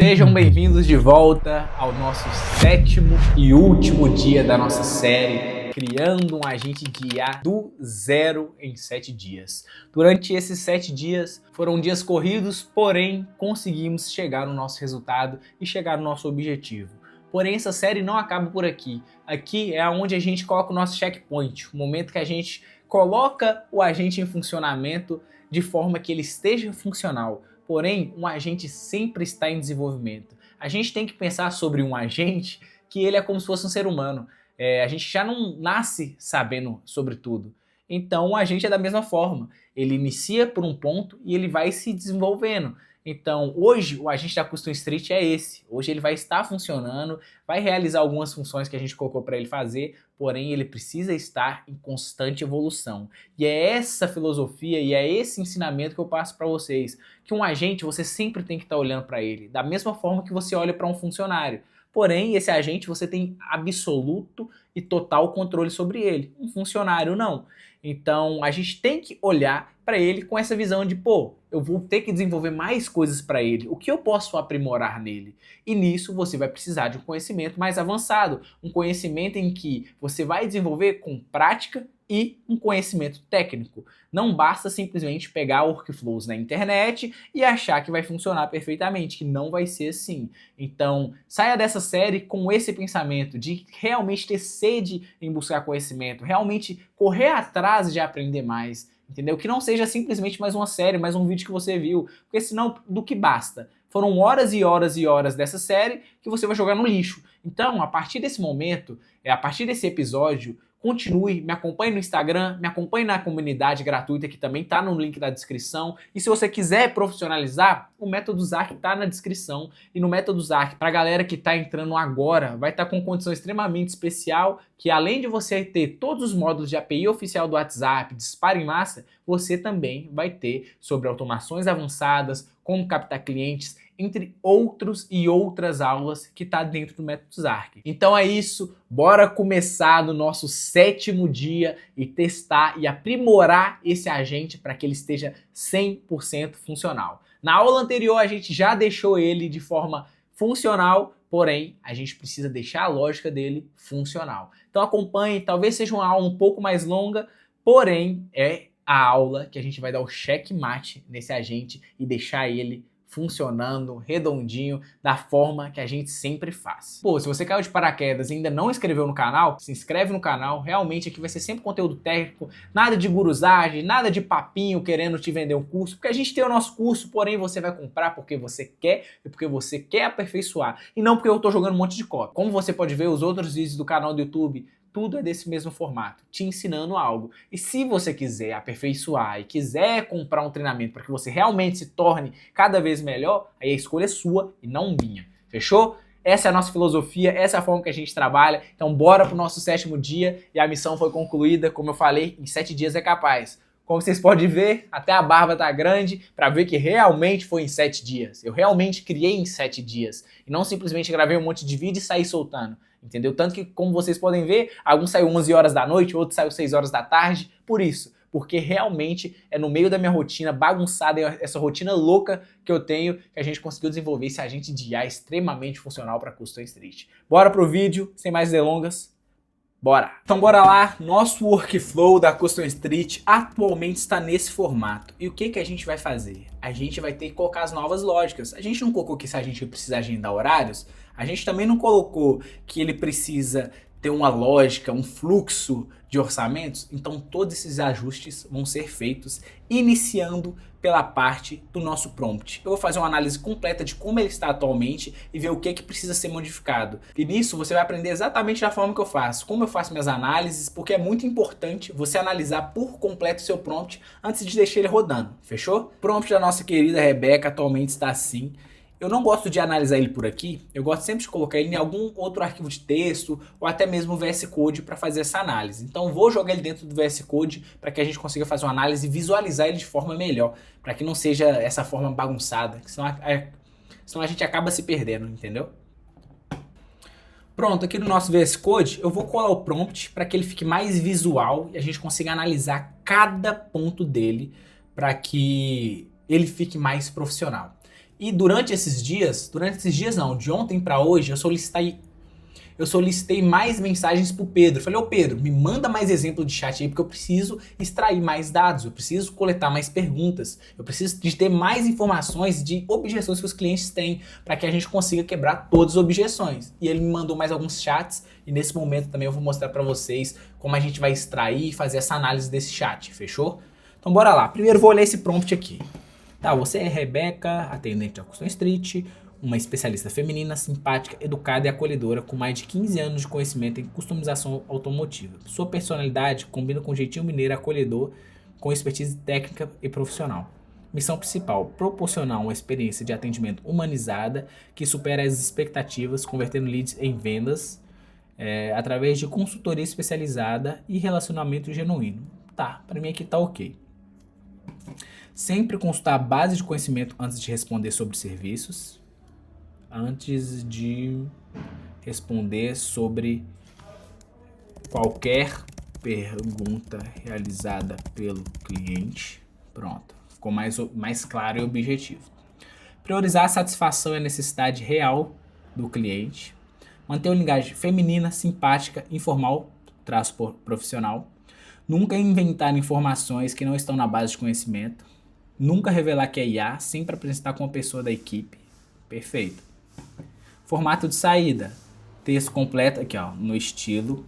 Sejam bem-vindos de volta ao nosso sétimo e último dia da nossa série Criando um Agente de IA do zero em 7 dias. Durante esses 7 dias foram dias corridos, porém conseguimos chegar no nosso resultado e chegar no nosso objetivo. Porém, essa série não acaba por aqui. Aqui é onde a gente coloca o nosso checkpoint, o momento que a gente coloca o agente em funcionamento de forma que ele esteja funcional. Porém, um agente sempre está em desenvolvimento. A gente tem que pensar sobre um agente que ele é como se fosse um ser humano. A gente já não nasce sabendo sobre tudo. Então, o agente é da mesma forma. Ele inicia por um ponto e ele vai se desenvolvendo. Então, hoje, o agente da Custom Street é esse. Hoje ele vai estar funcionando, vai realizar algumas funções que a gente colocou para ele fazer, porém ele precisa estar em constante evolução. E é essa filosofia e é esse ensinamento que eu passo para vocês, que um agente você sempre tem que estar olhando para ele, da mesma forma que você olha para um funcionário. Porém, esse agente você tem absoluto e total controle sobre ele. Um funcionário não. Então, a gente tem que olhar para ele com essa visão de, pô, eu vou ter que desenvolver mais coisas para ele. O que eu posso aprimorar nele? E nisso você vai precisar de um conhecimento mais avançado. Um conhecimento em que você vai desenvolver com prática e um conhecimento técnico. Não basta simplesmente pegar workflows na internet e achar que vai funcionar perfeitamente, que não vai ser assim. Então, saia dessa série com esse pensamento de realmente ter sede em buscar conhecimento, realmente correr atrás de aprender mais, entendeu? Que não seja simplesmente mais uma série, mais um vídeo que você viu, porque senão do que basta? Foram horas e horas e horas dessa série que você vai jogar no lixo. Então, a partir desse momento, a partir desse episódio, continue, me acompanhe no Instagram, me acompanhe na comunidade gratuita que também está no link da descrição. E se você quiser profissionalizar, o Método Zark está na descrição. E no Método Zark, para a galera que está entrando agora, vai estar com condição extremamente especial, que além de você ter todos os módulos de API oficial do WhatsApp, disparo em massa, você também vai ter sobre automações avançadas, como captar clientes, entre outros e outras aulas que está dentro do Método Zark. Então é isso, bora começar no nosso 7º dia e testar e aprimorar esse agente para que ele esteja 100% funcional. Na aula anterior a gente já deixou ele de forma funcional, porém a gente precisa deixar a lógica dele funcional. Então acompanhe, talvez seja uma aula um pouco mais longa, porém é a aula que a gente vai dar o checkmate nesse agente e deixar ele funcionando, redondinho, da forma que a gente sempre faz. Pô, se você caiu de paraquedas e ainda não inscreveu no canal, se inscreve no canal, realmente aqui vai ser sempre conteúdo técnico, nada de guruzagem, nada de papinho querendo te vender um curso, porque a gente tem o nosso curso, porém você vai comprar porque você quer e porque você quer aperfeiçoar, e não porque eu tô jogando um monte de cópia. Como você pode ver, os outros vídeos do canal do YouTube, tudo é desse mesmo formato, te ensinando algo. E se você quiser aperfeiçoar e quiser comprar um treinamento para que você realmente se torne cada vez melhor, aí a escolha é sua e não minha. Fechou? Essa é a nossa filosofia, essa é a forma que a gente trabalha. Então bora pro nosso 7º dia e a missão foi concluída, como eu falei, em 7 dias é capaz. Como vocês podem ver, até a barba tá grande para ver que realmente foi em 7 dias. Eu realmente criei em 7 dias e não simplesmente gravei um monte de vídeo e saí soltando. Entendeu? Tanto que, como vocês podem ver, alguns saiu 11 horas da noite, outros saiu 6 horas da tarde. Por isso, porque realmente é no meio da minha rotina bagunçada, essa rotina louca que eu tenho, que a gente conseguiu desenvolver esse agente de IA extremamente funcional para Custom Street. Bora pro vídeo, sem mais delongas. Bora! Então bora lá, nosso workflow da Custom Street atualmente está nesse formato. E o que a gente vai fazer? A gente vai ter que colocar as novas lógicas. A gente não colocou que se a gente precisa agendar horários, a gente também não colocou que ele precisa ter uma lógica, um fluxo de orçamentos. Então todos esses ajustes vão ser feitos iniciando pela parte do nosso prompt. Eu vou fazer uma análise completa de como ele está atualmente e ver o que precisa ser modificado. E nisso você vai aprender exatamente da forma que eu faço, como eu faço minhas análises, porque é muito importante você analisar por completo o seu prompt antes de deixar ele rodando, fechou? O prompt da nossa querida Rebeca atualmente está assim. Eu não gosto de analisar ele por aqui, eu gosto sempre de colocar ele em algum outro arquivo de texto ou até mesmo o VS Code para fazer essa análise. Então vou jogar ele dentro do VS Code para que a gente consiga fazer uma análise e visualizar ele de forma melhor, para que não seja essa forma bagunçada, senão a gente acaba se perdendo, entendeu? Pronto, aqui no nosso VS Code eu vou colar o prompt para que ele fique mais visual e a gente consiga analisar cada ponto dele para que ele fique mais profissional. E durante esses dias não, de ontem para hoje, eu solicitei mais mensagens pro Pedro. Falei, ô Pedro, me manda mais exemplo de chat aí, porque eu preciso extrair mais dados, eu preciso coletar mais perguntas, eu preciso de ter mais informações de objeções que os clientes têm, para que a gente consiga quebrar todas as objeções. E ele me mandou mais alguns chats, e nesse momento também eu vou mostrar para vocês como a gente vai extrair e fazer essa análise desse chat, fechou? Então bora lá, primeiro vou ler esse prompt aqui. Tá, você é Rebeca, atendente da Custom Street, uma especialista feminina, simpática, educada e acolhedora, com mais de 15 anos de conhecimento em customização automotiva. Sua personalidade combina com um jeitinho mineiro acolhedor, com expertise técnica e profissional. Missão principal: proporcionar uma experiência de atendimento humanizada que supera as expectativas, convertendo leads em vendas, através de consultoria especializada e relacionamento genuíno. Tá, pra mim aqui tá ok. Sempre consultar a base de conhecimento antes de responder sobre serviços. Antes de responder sobre qualquer pergunta realizada pelo cliente. Pronto, ficou mais claro e objetivo. Priorizar a satisfação e a necessidade real do cliente. Manter uma linguagem feminina, simpática, informal, traço profissional. Nunca inventar informações que não estão na base de conhecimento. Nunca revelar que é IA, sempre apresentar como uma pessoa da equipe. Perfeito. Formato de saída. Texto completo aqui, ó, no estilo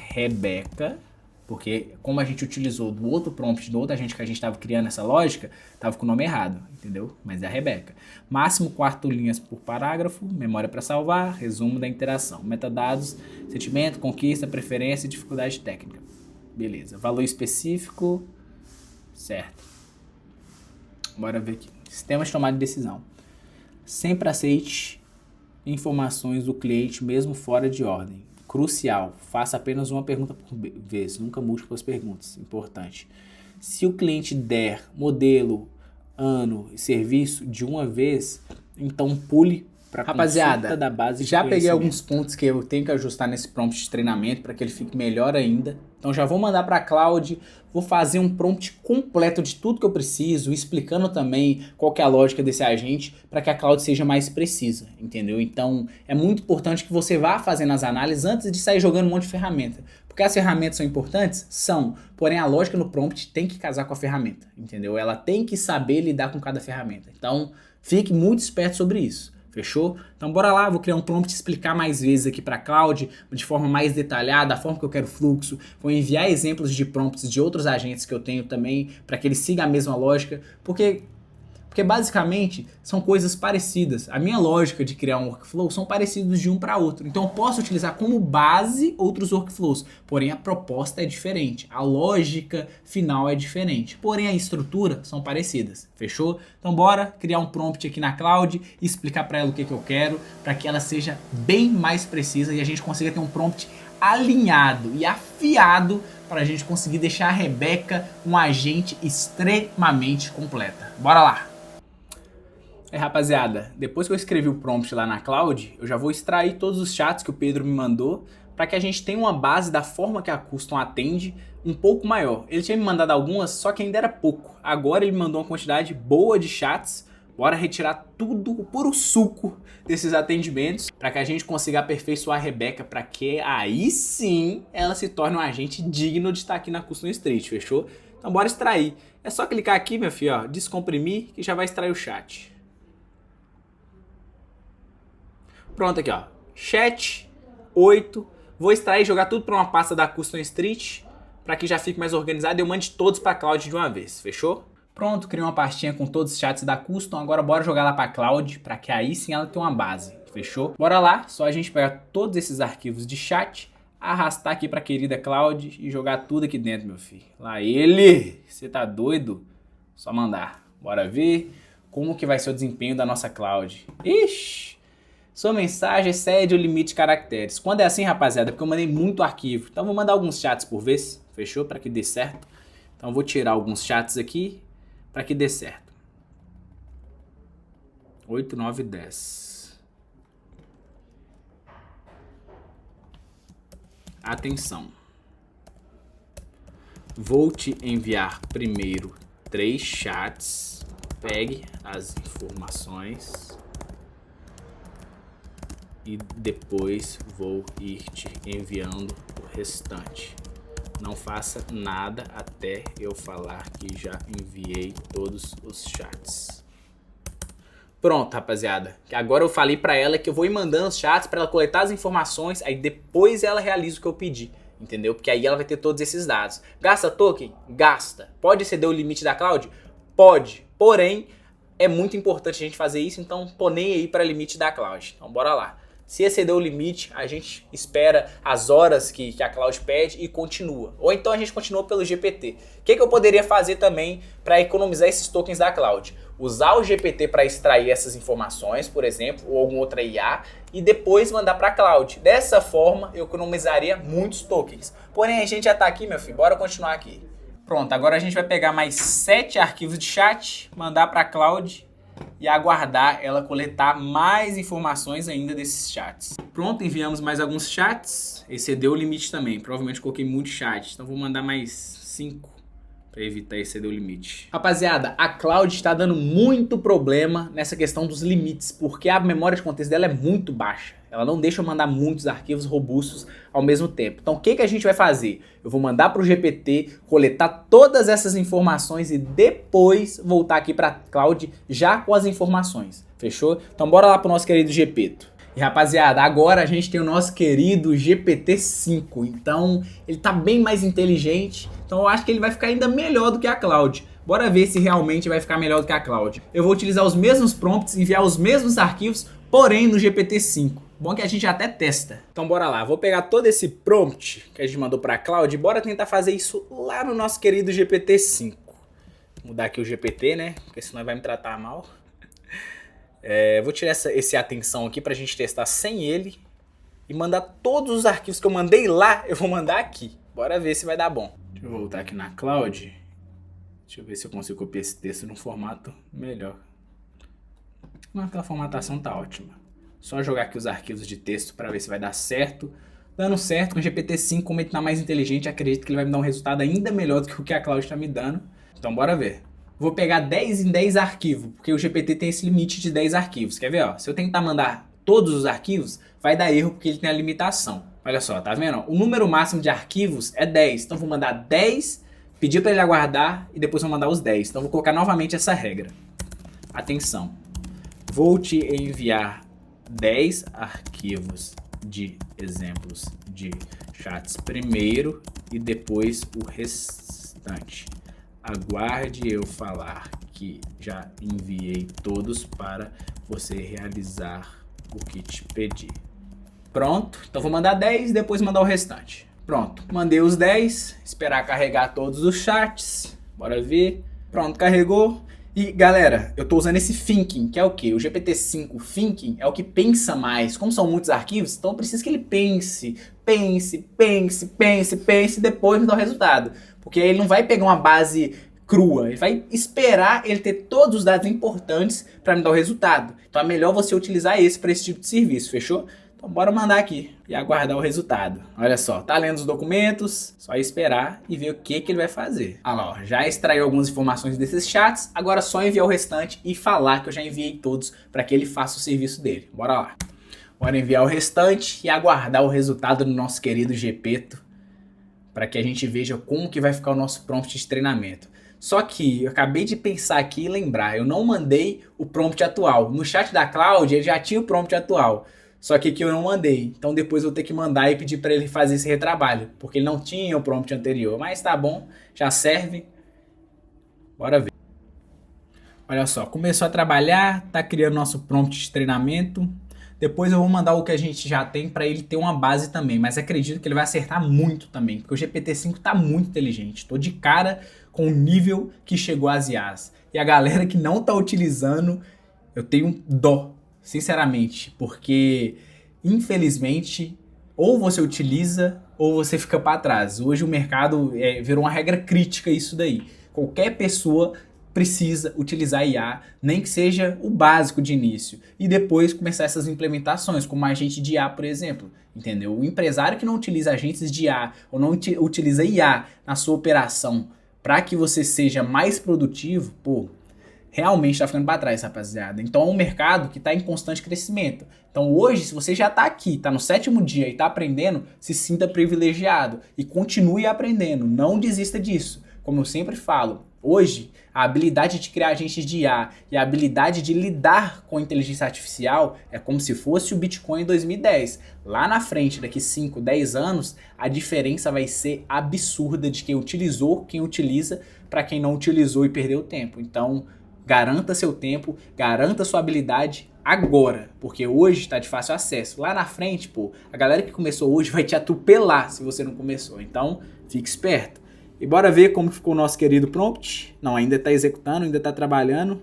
Rebeca, porque como a gente utilizou do outro prompt do outro agente que a gente estava criando essa lógica, estava com o nome errado, entendeu? Mas é a Rebeca. Máximo 4 linhas por parágrafo, memória para salvar, resumo da interação, metadados, sentimento, conquista, preferência e dificuldade técnica. Beleza. Valor específico, certo. Bora ver aqui. Sistema de tomada de decisão. Sempre aceite informações do cliente mesmo fora de ordem. Crucial, faça apenas uma pergunta por vez, nunca múltiplas perguntas. Importante. Se o cliente der modelo, ano e serviço de uma vez, então pule para consulta da base de conhecimento. Já peguei alguns pontos que eu tenho que ajustar nesse prompt de treinamento para que ele fique melhor ainda. Então já vou mandar para a Cloud, vou fazer um prompt completo de tudo que eu preciso, explicando também qual que é a lógica desse agente para que a Cloud seja mais precisa, entendeu? Então é muito importante que você vá fazendo as análises antes de sair jogando um monte de ferramenta. Porque as ferramentas são importantes? São, porém a lógica no prompt tem que casar com a ferramenta, entendeu? Ela tem que saber lidar com cada ferramenta. Então fique muito esperto sobre isso. Fechou? Então bora lá, vou criar um prompt e explicar mais vezes aqui para a Cloud, de forma mais detalhada, a forma que eu quero o fluxo. Vou enviar exemplos de prompts de outros agentes que eu tenho também, para que eles sigam a mesma lógica, porque basicamente são coisas parecidas. A minha lógica de criar um workflow são parecidos de um para outro. Então eu posso utilizar como base outros workflows, porém a proposta é diferente, a lógica final é diferente, porém a estrutura são parecidas. Fechou? Então bora criar um prompt aqui na Cloud e explicar para ela o que eu quero, para que ela seja bem mais precisa e a gente consiga ter um prompt alinhado e afiado para a gente conseguir deixar a Rebeca um agente extremamente completa. Bora lá! Rapaziada, depois que eu escrevi o prompt lá na Cloud, eu já vou extrair todos os chats que o Pedro me mandou para que a gente tenha uma base da forma que a Custom atende um pouco maior. Ele tinha me mandado algumas, só que ainda era pouco. Agora ele mandou uma quantidade boa de chats. Bora retirar tudo, o puro suco desses atendimentos para que a gente consiga aperfeiçoar a Rebeca para que aí sim ela se torne um agente digno de estar aqui na Custom Street, fechou? Então bora extrair. É só clicar aqui, meu filho, ó, descomprimir que já vai extrair o chat. Pronto aqui, ó, chat 8, vou extrair e jogar tudo para uma pasta da Custom Street para que já fique mais organizado e eu mande todos para a Cloud de uma vez, fechou? Pronto, criei uma pastinha com todos os chats da Custom, agora bora jogar lá para a Cloud para que aí sim ela tenha uma base, fechou? Bora lá, só a gente pegar todos esses arquivos de chat, arrastar aqui para a querida Cloud e jogar tudo aqui dentro, meu filho. Lá ele, você tá doido? Só mandar, bora ver como que vai ser o desempenho da nossa Cloud. Ixi! Sua mensagem excede o limite de caracteres. Quando é assim, rapaziada, é porque eu mandei muito arquivo. Então vou mandar alguns chats por vez, fechou? Para que dê certo. Então vou tirar alguns chats aqui para que dê certo. 8, 9, 10. Atenção. Vou te enviar primeiro 3 chats pegue as informações e depois vou ir te enviando o restante. Não faça nada até eu falar que já enviei todos os chats. Pronto, rapaziada. Agora eu falei pra ela que eu vou ir mandando os chats pra ela coletar as informações, aí depois ela realiza o que eu pedi, entendeu? Porque aí ela vai ter todos esses dados. Gasta token? Gasta. Pode exceder o limite da cloud? Pode. Porém, é muito importante a gente fazer isso, então ponei aí para limite da cloud. Então bora lá. Se exceder o limite, a gente espera as horas que a cloud pede e continua. Ou então a gente continua pelo GPT. O que eu poderia fazer também para economizar esses tokens da cloud? Usar o GPT para extrair essas informações, por exemplo, ou alguma outra IA, e depois mandar para a cloud. Dessa forma, eu economizaria muitos tokens. Porém, a gente já está aqui, meu filho. Bora continuar aqui. Pronto, agora a gente vai pegar mais 7 arquivos de chat, mandar para a cloud e aguardar ela coletar mais informações ainda desses chats. Pronto, enviamos mais alguns chats, excedeu o limite também, provavelmente coloquei muitos chats, então vou mandar mais 5 para evitar exceder o limite. Rapaziada, a cloud está dando muito problema nessa questão dos limites, porque a memória de contexto dela é muito baixa. Ela não deixa eu mandar muitos arquivos robustos ao mesmo tempo. Então o que a gente vai fazer? Eu vou mandar para o GPT, coletar todas essas informações e depois voltar aqui para a cloud já com as informações. Fechou? Então bora lá para o nosso querido Gepeto. E rapaziada, agora a gente tem o nosso querido GPT-5. Então ele tá bem mais inteligente. Então eu acho que ele vai ficar ainda melhor do que a cloud. Bora ver se realmente vai ficar melhor do que a cloud. Eu vou utilizar os mesmos prompts, enviar os mesmos arquivos, porém no GPT-5. Bom que a gente até testa. Então bora lá, vou pegar todo esse prompt que a gente mandou pra cloud e bora tentar fazer isso lá no nosso querido GPT-5. Vou mudar aqui o GPT, né? Porque senão vai me tratar mal. Vou tirar esse atenção aqui pra gente testar sem ele e mandar todos os arquivos que eu mandei lá, eu vou mandar aqui. Bora ver se vai dar bom. Deixa eu voltar aqui na cloud. Deixa eu ver se eu consigo copiar esse texto num formato melhor. Aquela formatação tá ótima. Só jogar aqui os arquivos de texto para ver se vai dar certo. Dando certo, com o GPT-5, como ele tá mais inteligente, acredito que ele vai me dar um resultado ainda melhor do que o que a cloud está me dando. Então bora ver. Vou pegar 10 em 10 arquivos, porque o GPT tem esse limite de 10 arquivos. Quer ver? Ó? Se eu tentar mandar todos os arquivos, vai dar erro porque ele tem a limitação. Olha só, tá vendo? O número máximo de arquivos é 10. Então vou mandar 10, pedir para ele aguardar e depois vou mandar os 10. Então vou colocar novamente essa regra. Atenção. Vou te enviar 10 arquivos de exemplos de chats primeiro e depois o restante. Aguarde eu falar que já enviei todos para você realizar o que te pedi. Pronto, então vou mandar 10 e depois mandar o restante. Pronto, mandei os 10, esperar carregar todos os chats, bora ver. Pronto, carregou. E galera, eu tô usando esse Thinking, que é o que? O GPT-5 Thinking é o que pensa mais. Como são muitos arquivos, então eu preciso que ele pense e depois me dá o resultado. Porque ele não vai pegar uma base crua, ele vai esperar ele ter todos os dados importantes para me dar o resultado. Então é melhor você utilizar esse para esse tipo de serviço, fechou? Então bora mandar aqui e aguardar o resultado. Olha só, tá lendo os documentos, só esperar e ver o que ele vai fazer. Olha lá, ó, já extraiu algumas informações desses chats, agora é só enviar o restante e falar que eu já enviei todos para que ele faça o serviço dele. Bora lá. Bora enviar o restante e aguardar o resultado do nosso querido Gepeto para que a gente veja como que vai ficar o nosso prompt de treinamento. Só que eu acabei de pensar aqui e lembrar, eu não mandei o prompt atual. No chat da cloud ele já tinha o prompt atual. Só que aqui eu não mandei, então depois eu vou ter que mandar e pedir para ele fazer esse retrabalho, porque ele não tinha o prompt anterior, mas tá bom, já serve, bora ver. Olha só, começou a trabalhar, tá criando nosso prompt de treinamento, depois eu vou mandar o que a gente já tem para ele ter uma base também, mas acredito que ele vai acertar muito também, porque o GPT-5 tá muito inteligente, tô de cara com o nível que chegou às IAs, e a galera que não tá utilizando, eu tenho dó. Sinceramente, porque infelizmente ou você utiliza ou você fica para trás. Hoje o mercado virou uma regra crítica isso daí. Qualquer pessoa precisa utilizar IA, nem que seja o básico de início. E depois começar essas implementações, como agente de IA, por exemplo. Entendeu? O empresário que não utiliza agentes de IA ou não utiliza IA na sua operação para que você seja mais produtivo, pô, realmente está ficando para trás, rapaziada. Então é um mercado que está em constante crescimento. Então hoje, se você já está aqui, está no 7º dia e está aprendendo, se sinta privilegiado e continue aprendendo. Não desista disso. Como eu sempre falo, hoje a habilidade de criar agentes de IA e a habilidade de lidar com a inteligência artificial é como se fosse o Bitcoin em 2010. Lá na frente, daqui 5, 10 anos, a diferença vai ser absurda de quem utilizou, quem utiliza, para quem não utilizou e perdeu tempo. Então, garanta seu tempo, garanta sua habilidade agora, porque hoje está de fácil acesso. Lá na frente, pô, a galera que começou hoje vai te atropelar se você não começou. Então, fique esperto. E bora ver como ficou o nosso querido prompt. Não, ainda está executando, ainda está trabalhando.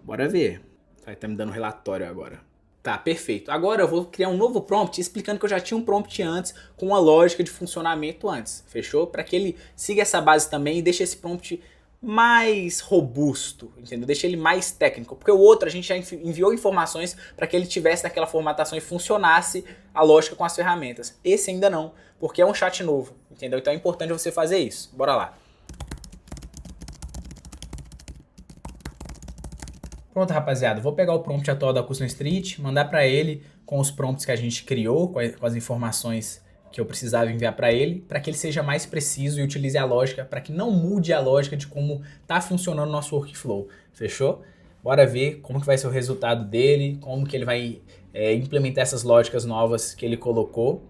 Bora ver. Vai estar me dando relatório agora. Tá, perfeito. Agora eu vou criar um novo prompt explicando que eu já tinha um prompt antes com uma lógica de funcionamento antes. Fechou? Para que ele siga essa base também e deixe esse prompt mais robusto, entendeu? Deixa ele mais técnico, porque o outro a gente já enviou informações para que ele tivesse naquela formatação e funcionasse a lógica com as ferramentas. Esse ainda não, porque é um chat novo, entendeu? Então é importante você fazer isso. Bora lá. Pronto, rapaziada, vou pegar o prompt atual da Custom Street, mandar para ele com os prompts que a gente criou, com as informações que eu precisava enviar para ele que ele seja mais preciso e utilize a lógica, para que não mude a lógica de como tá funcionando o nosso workflow, fechou? Bora ver como que vai ser o resultado dele, como que ele vai implementar essas lógicas novas que ele colocou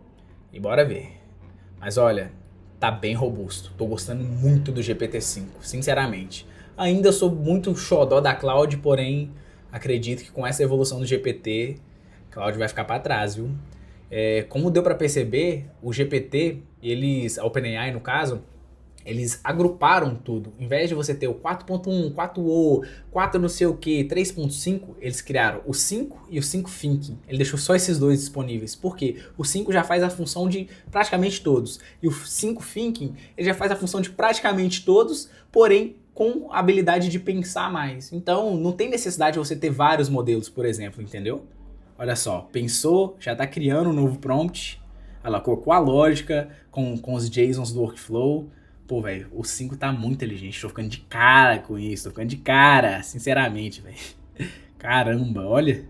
e bora ver. Mas olha, tá bem robusto, tô gostando muito do GPT-5, sinceramente. Ainda sou muito xodó da Claude, porém acredito que com essa evolução do GPT, Claude vai ficar para trás, viu? Como deu para perceber, o GPT, a OpenAI no caso, eles agruparam tudo. Em vez de você ter o 4.1, 4o, 4 não sei o que, 3.5, eles criaram o 5 e o 5 Thinking. Ele deixou só esses dois disponíveis. Por quê? O 5 já faz a função de praticamente todos. E o 5 Thinking, ele já faz a função de praticamente todos, porém com a habilidade de pensar mais. Então, não tem necessidade de você ter vários modelos, por exemplo, entendeu? Olha só, pensou, já está criando um novo prompt, ela colocou a lógica com os JSONs do workflow. Pô, velho, o 5 tá muito inteligente, tô ficando de cara com isso, tô ficando de cara, sinceramente, velho. Caramba, olha.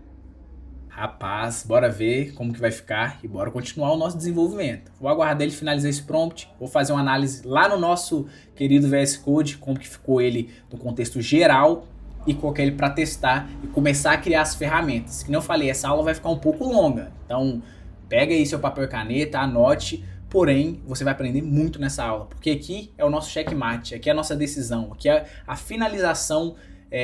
Rapaz, bora ver como que vai ficar e bora continuar o nosso desenvolvimento. Vou aguardar ele finalizar esse prompt, vou fazer uma análise lá no nosso querido VS Code, como que ficou ele no contexto geral, e colocar ele para testar e começar a criar as ferramentas. Que nem eu falei, essa aula vai ficar um pouco longa, então pega aí seu papel e caneta, anote, porém você vai aprender muito nessa aula, porque aqui é o nosso checkmate, aqui é a nossa decisão, aqui é a finalização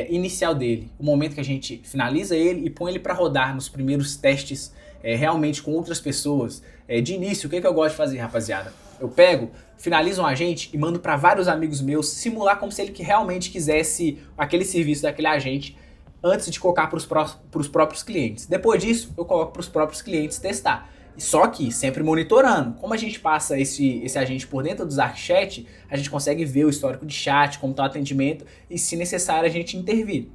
inicial dele, o momento que a gente finaliza ele e põe ele para rodar nos primeiros testes realmente com outras pessoas. De início, o que eu gosto de fazer, rapaziada? Eu pego, finalizo um agente e mando para vários amigos meus simular como se ele realmente quisesse aquele serviço daquele agente antes de colocar para os próprios clientes. Depois disso, eu coloco para os próprios clientes testar. Só que sempre monitorando. Como a gente passa esse agente por dentro do Zark Chat, a gente consegue ver o histórico de chat, como está o atendimento e, se necessário, a gente intervir.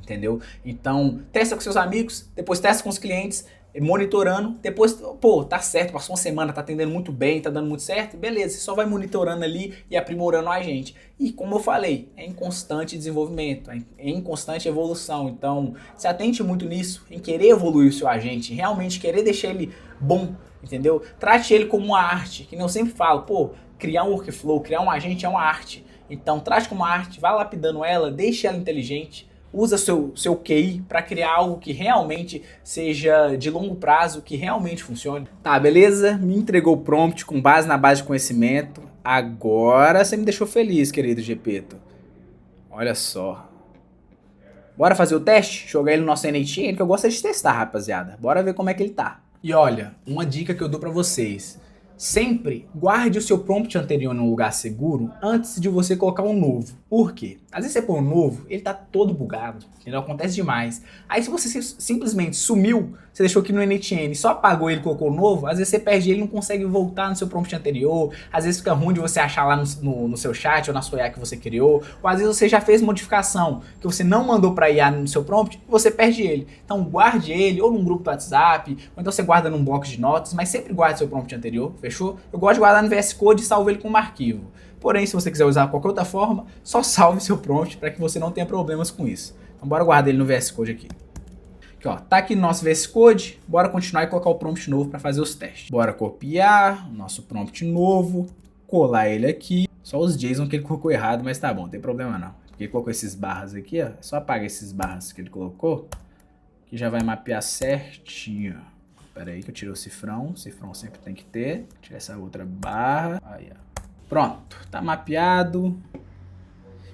Entendeu? Então, testa com seus amigos, depois testa com os clientes, monitorando, depois, pô, tá certo, passou uma semana, tá atendendo muito bem, tá dando muito certo, beleza, você só vai monitorando ali e aprimorando a gente. E como eu falei, é em constante desenvolvimento, é em constante evolução, então se atente muito nisso, em querer evoluir o seu agente, realmente querer deixar ele bom, entendeu? Trate ele como uma arte, que nem eu sempre falo, pô, criar um workflow, criar um agente é uma arte, então trate como uma arte, vá lapidando ela, deixe ela inteligente, usa seu QI para criar algo que realmente seja de longo prazo, que realmente funcione. Tá, beleza? Me entregou o prompt com base na base de conhecimento. Agora você me deixou feliz, querido Gepeto. Olha só. Bora fazer o teste? Jogar ele no nosso NATN, que eu gosto de testar, rapaziada. Bora ver como é que ele tá. E olha, uma dica que eu dou para vocês. Sempre guarde o seu prompt anterior num lugar seguro antes de você colocar um novo. Por quê? Às vezes você põe um novo, ele tá todo bugado, entendeu? Acontece demais. Aí se você simplesmente sumiu, você deixou aqui no NTN, só apagou ele e colocou um novo, às vezes você perde ele e não consegue voltar no seu prompt anterior, às vezes fica ruim de você achar lá no seu chat ou na sua IA que você criou, ou às vezes você já fez modificação que você não mandou para IA no seu prompt e você perde ele. Então guarde ele ou num grupo do WhatsApp, ou então você guarda num bloco de notas, mas sempre guarde seu prompt anterior, fechou? Eu gosto de guardar no VS Code e salvo ele como arquivo. Porém, se você quiser usar qualquer outra forma, só salve seu prompt para que você não tenha problemas com isso. Então bora guardar ele no VS Code aqui. Aqui, ó, tá aqui no nosso VS Code, bora continuar e colocar o prompt novo para fazer os testes. Bora copiar o nosso prompt novo, colar ele aqui. Só os JSON que ele colocou errado, mas tá bom, não tem problema não. Porque ele colocou esses barras aqui, ó, é só apagar esses barras que ele colocou, que já vai mapear certinho. Pera aí que eu tirei o cifrão sempre tem que ter. Tirar essa outra barra, aí ó. Pronto, tá mapeado.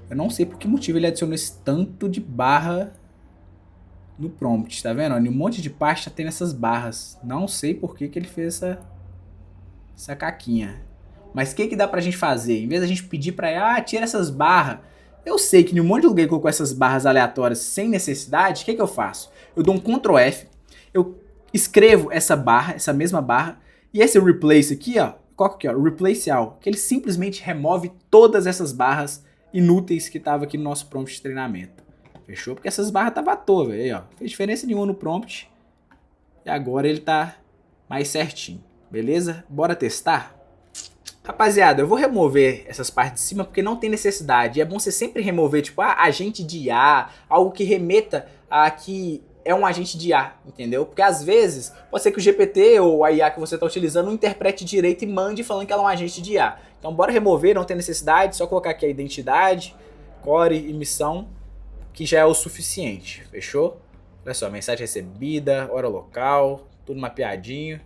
Eu não sei por que motivo ele adicionou esse tanto de barra no prompt, tá vendo? Um monte de pasta tem essas barras. Não sei por que ele fez essa caquinha. Mas o que dá pra gente fazer? Em vez da gente pedir pra ele, tira essas barras. Eu sei que em um monte de lugar ele colocou essas barras aleatórias sem necessidade. O que eu faço? Eu dou um Ctrl F, eu escrevo essa barra, essa mesma barra, e esse replace aqui, ó, coloca aqui, ó, replace all, que ele simplesmente remove todas essas barras inúteis que estavam aqui no nosso prompt de treinamento. Fechou? Porque essas barras estavam à toa, velho. Aí, ó, não fez diferença nenhuma no prompt. E agora ele tá mais certinho. Beleza? Bora testar? Rapaziada, eu vou remover essas partes de cima porque não tem necessidade. É bom você sempre remover, tipo, agente de IA, algo que remeta a que é um agente de IA, entendeu? Porque às vezes pode ser que o GPT ou a IA que você está utilizando não interprete direito e mande falando que ela é um agente de IA. Então bora remover, não tem necessidade, só colocar aqui a identidade, core e missão, que já é o suficiente, fechou? Olha só, mensagem recebida, hora local, tudo mapeadinho.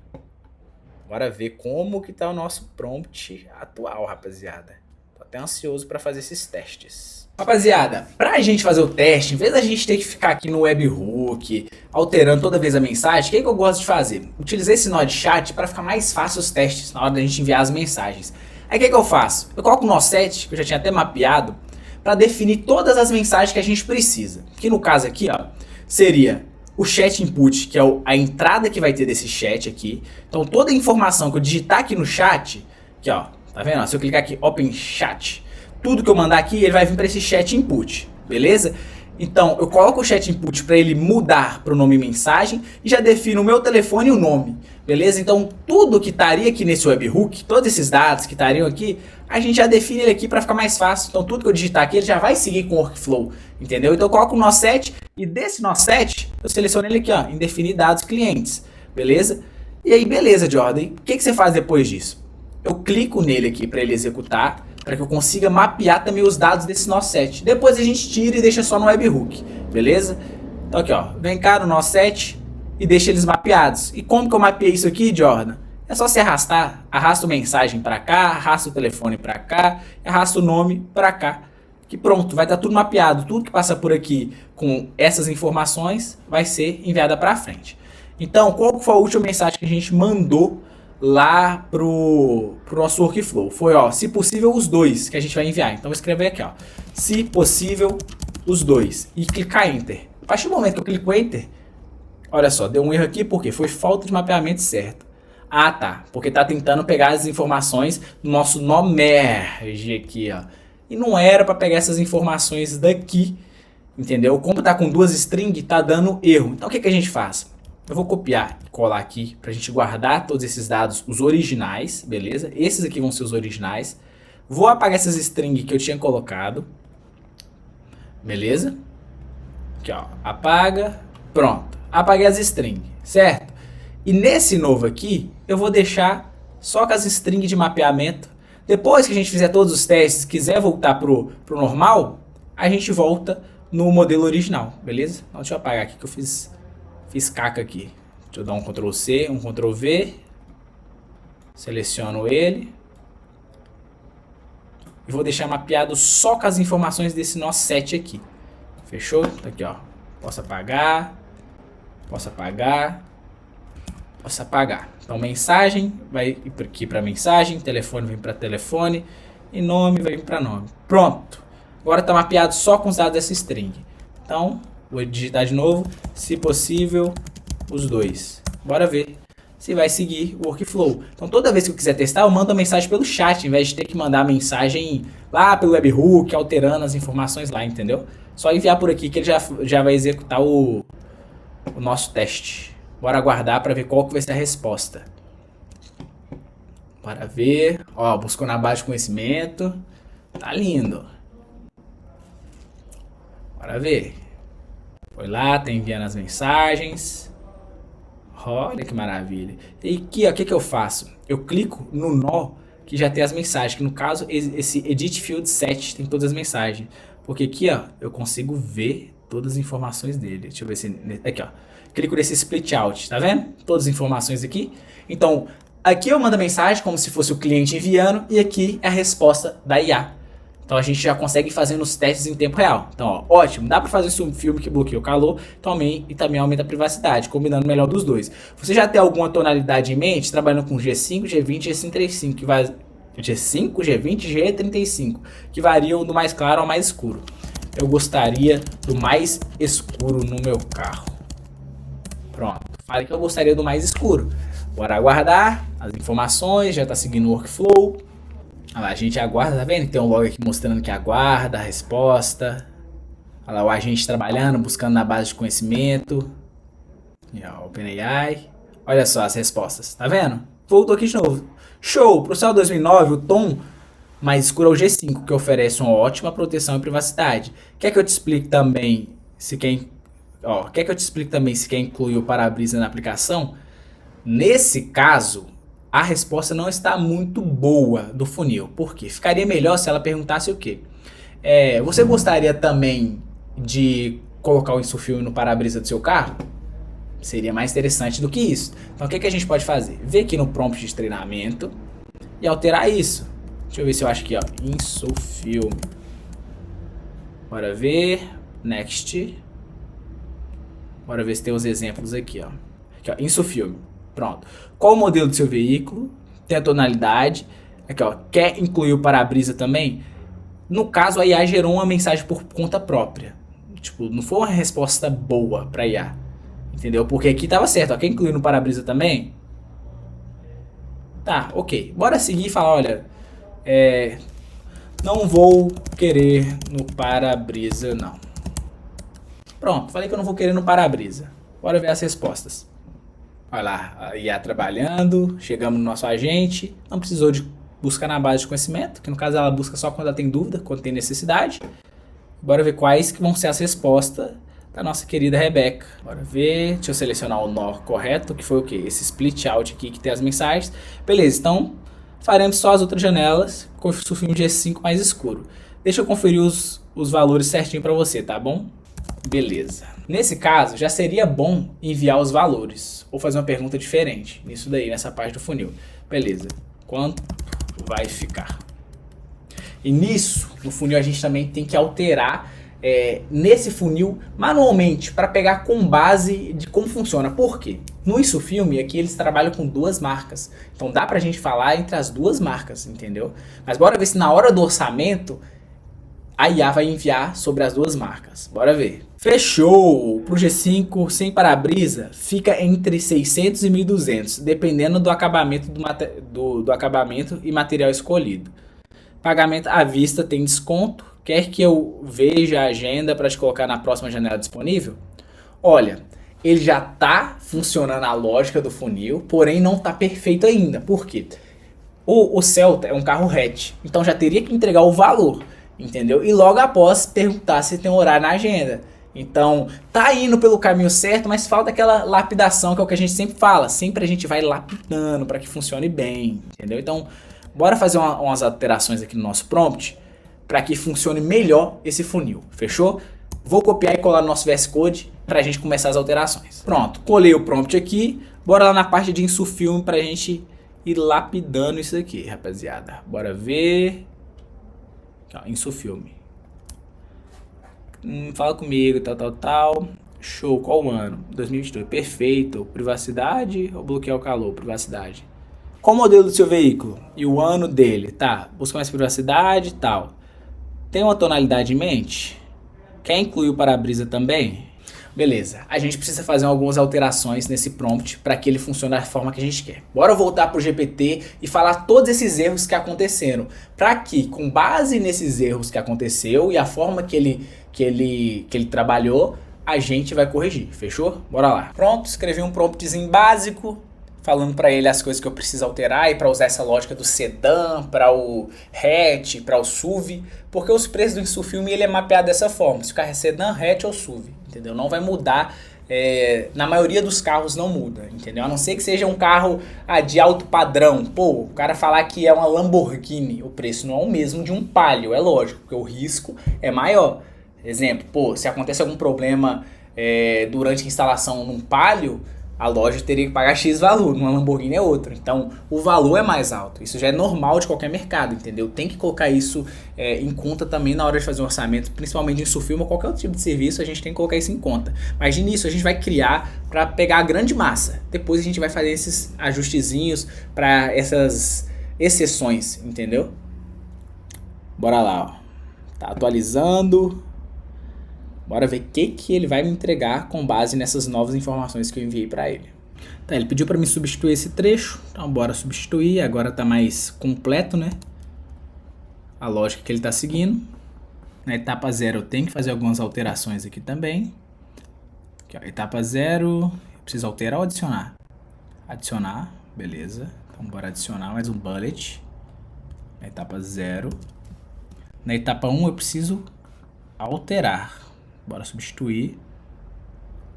Bora ver como que tá o nosso prompt atual, rapaziada. Tô até ansioso para fazer esses testes. Rapaziada, pra gente fazer o teste, em vez da gente ter que ficar aqui no webhook, alterando toda vez a mensagem, o que eu gosto de fazer? Utilizei esse nó de chat para ficar mais fácil os testes na hora da gente enviar as mensagens. Aí o que eu faço? Eu coloco o nó set, que eu já tinha até mapeado, para definir todas as mensagens que a gente precisa. Que no caso aqui, ó, seria o chat input, que é a entrada que vai ter desse chat aqui. Então toda a informação que eu digitar aqui no chat, aqui ó, tá vendo? Se eu clicar aqui, open chat, tudo que eu mandar aqui, ele vai vir para esse chat input, beleza? Então eu coloco o chat input para ele mudar para o nome mensagem e já defino o meu telefone e o nome, beleza? Então tudo que estaria aqui nesse webhook, todos esses dados que estariam aqui, a gente já define ele aqui para ficar mais fácil. Então tudo que eu digitar aqui, ele já vai seguir com o workflow, entendeu? Então eu coloco o nó set e desse nó set eu seleciono ele aqui, ó, em definir dados clientes, beleza? E aí beleza, Jordan, o que você faz depois disso? Eu clico nele aqui para ele executar, para que eu consiga mapear também os dados desse nó set. Depois a gente tira e deixa só no webhook, beleza? Então aqui ó, vem cá no nó set e deixa eles mapeados. E como que eu mapeei isso aqui, Jordan? É só você arrastar, arrasta a mensagem para cá, arrasta o telefone para cá, arrasta o nome para cá. Que pronto, vai estar tudo mapeado. Tudo que passa por aqui com essas informações vai ser enviada para frente. Então, qual foi a última mensagem que a gente mandou lá pro nosso workflow? Foi, ó, se possível os dois que a gente vai enviar. Então, vou escrever aqui, ó, se possível os dois e clicar Enter. A partir do momento que eu clico Enter, olha só, deu um erro aqui porque foi falta de mapeamento certo. Ah, tá, porque tá tentando pegar as informações do nosso nó merge aqui, ó. E não era para pegar essas informações daqui, entendeu? Como tá com duas strings, tá dando erro. Então o que a gente faz? Eu vou copiar e colar aqui pra gente guardar todos esses dados, os originais, beleza? Esses aqui vão ser os originais. Vou apagar essas strings que eu tinha colocado, beleza? Aqui, ó, apaga, pronto. Apaguei as strings, certo? E nesse novo aqui, eu vou deixar só com as strings de mapeamento. Depois que a gente fizer todos os testes, quiser voltar pro normal, a gente volta no modelo original, beleza? Então deixa eu apagar aqui que eu fiz caca aqui. Deixa eu dar um Ctrl C, um Ctrl V. Seleciono ele. E vou deixar mapeado só com as informações desse nosso set aqui. Fechou? Tá aqui, ó. Posso apagar. Posso apagar. Posso apagar. Então mensagem vai aqui para mensagem, telefone vem para telefone e nome vai vir para nome. Pronto. Agora está mapeado só com os dados dessa string. Então vou digitar de novo, se possível os dois. Bora ver se vai seguir o workflow. Então toda vez que eu quiser testar, eu mando a mensagem pelo chat, em vez de ter que mandar a mensagem lá pelo webhook, alterando as informações lá, entendeu? Só enviar por aqui que ele já vai executar o nosso teste. Bora aguardar para ver qual que vai ser a resposta. Bora ver. Ó, buscou na base de conhecimento. Tá lindo. Bora ver. Foi lá, tá enviando as mensagens. Olha que maravilha. E aqui, ó, o que eu faço? Eu clico no nó que já tem as mensagens. Que no caso, esse Edit Field Set tem todas as mensagens. Porque aqui, ó, eu consigo ver todas as informações dele. Deixa eu ver se... Aqui, ó. Clico nesse Split Out, tá vendo? Todas as informações aqui. Então, aqui eu mando a mensagem como se fosse o cliente enviando. E aqui é a resposta da IA. Então a gente já consegue fazer os testes em tempo real. Então, ó, ótimo. Dá para fazer um filme que bloqueia o calor e também aumenta a privacidade, combinando o melhor dos dois. Você já tem alguma tonalidade em mente, trabalhando com G5, G20 e G35, que vai... G5, G20 e G35, que variam do mais claro ao mais escuro. Eu gostaria do mais escuro no meu carro. Pronto. Falei que eu gostaria do mais escuro. Bora aguardar as informações, já está seguindo o workflow. Olha lá, a gente aguarda, tá vendo? Tem um log aqui mostrando que aguarda a resposta. Olha lá, o agente trabalhando, buscando na base de conhecimento. E ó, OpenAI. Olha só as respostas, tá vendo? Voltou aqui de novo. Show! Pro céu 2009, o tom mais escuro é o G5, que oferece uma ótima proteção e privacidade. Quer que eu te explique também se quer incluir o para-brisa na aplicação? Nesse caso, a resposta não está muito boa do funil. Por quê? Ficaria melhor se ela perguntasse o quê? Você gostaria também de colocar o InsuFilm no para-brisa do seu carro? Seria mais interessante do que isso. Então o que a gente pode fazer? Ver aqui no prompt de treinamento e alterar isso. Deixa eu ver se eu acho aqui, ó. InsuFilm. Bora ver. Next. Bora ver se tem os exemplos aqui, ó. Aqui, ó. InsuFilm. Pronto. Qual o modelo do seu veículo? Tem a tonalidade. Aqui, ó. Quer incluir o para-brisa também? No caso, a IA gerou uma mensagem por conta própria. Tipo, não foi uma resposta boa pra IA. Entendeu? Porque aqui tava certo, ó. Quer incluir no para-brisa também? Tá, ok. Bora seguir e falar, olha... não vou querer no para-brisa, não. Pronto, falei que eu não vou querer no para-brisa. Bora ver as respostas. Olha lá, a IA trabalhando, chegamos no nosso agente, não precisou de buscar na base de conhecimento, que no caso ela busca só quando ela tem dúvida, quando tem necessidade. Bora ver quais que vão ser as respostas da nossa querida Rebeca. Bora ver, deixa eu selecionar o nó correto, que foi o que? Esse split out aqui que tem as mensagens. Beleza, então faremos só as outras janelas com o InsuFilm G5 mais escuro. Deixa eu conferir os valores certinho para você, tá bom? Beleza. Nesse caso, já seria bom enviar os valores ou fazer uma pergunta diferente nisso daí, nessa parte do funil. Beleza. Quanto vai ficar? E nisso, no funil a gente também tem que alterar nesse funil manualmente para pegar com base de como funciona. Por quê? No InsuFilm aqui eles trabalham com duas marcas. Então dá pra gente falar entre as duas marcas, entendeu? Mas bora ver se na hora do orçamento a IA vai enviar sobre as duas marcas. Bora ver. Fechou! Pro G5 sem para-brisa fica entre 600 e 1.200, dependendo do acabamento, do acabamento e material escolhido. Pagamento à vista tem desconto. Quer que eu veja a agenda para te colocar na próxima janela disponível? Olha, ele já está funcionando a lógica do funil, porém não está perfeito ainda. Por quê? O Celta é um carro hatch, então já teria que entregar o valor, entendeu? E logo após perguntar se tem horário na agenda. Então, tá indo pelo caminho certo, mas falta aquela lapidação, que é o que a gente sempre fala. Sempre a gente vai lapidando para que funcione bem, entendeu? Então, bora fazer umas alterações aqui no nosso prompt para que funcione melhor esse funil, fechou? Vou copiar e colar no nosso VS Code para a gente começar as alterações. Pronto, colei o prompt aqui, bora lá na parte de InsuFilm para a gente ir lapidando isso aqui, rapaziada. Bora ver... Aqui, ó, InsuFilm. Fala comigo, tal. Show, qual o ano? 2022, perfeito. Privacidade ou bloquear o calor? Privacidade. Qual o modelo do seu veículo? E o ano dele? Tá, busca mais privacidade e tal. Tem uma tonalidade em mente? Quer incluir o para-brisa também? Beleza, a gente precisa fazer algumas alterações nesse prompt para que ele funcione da forma que a gente quer. Bora voltar para o GPT e falar todos esses erros que aconteceram, para que, com base nesses erros que aconteceu e a forma que ele trabalhou, a gente vai corrigir, fechou? Bora lá. Pronto, escrevi um promptzinho básico, falando para ele as coisas que eu preciso alterar e para usar essa lógica do sedã, para o hatch, para o SUV, porque os preços do InsuFilme ele é mapeado dessa forma, se o carro é sedã, hatch ou SUV, entendeu? Não vai mudar, na maioria dos carros não muda, entendeu? A não ser que seja um carro de alto padrão, pô, o cara falar que é uma Lamborghini, o preço não é o mesmo de um Palio, é lógico, porque o risco é maior. Exemplo, pô, se acontece algum problema durante a instalação num Palio, a loja teria que pagar X valor, numa Lamborghini é outro. Então, o valor é mais alto. Isso já é normal de qualquer mercado, entendeu? Tem que colocar isso em conta também na hora de fazer um orçamento, principalmente em InsuFilme ou qualquer outro tipo de serviço, a gente tem que colocar isso em conta. Mas de início a gente vai criar para pegar a grande massa. Depois a gente vai fazer esses ajustezinhos para essas exceções, entendeu? Bora lá, ó. Tá atualizando. Bora ver o que ele vai me entregar com base nessas novas informações que eu enviei para ele. Tá, ele pediu para me substituir esse trecho, então bora substituir, agora tá mais completo, né? A lógica que ele tá seguindo. Na etapa 0 eu tenho que fazer algumas alterações aqui também. Aqui, ó, etapa 0, eu preciso alterar ou adicionar? Adicionar, beleza. Então bora adicionar mais um bullet. Na etapa 0. Na etapa 1 eu preciso alterar. Bora substituir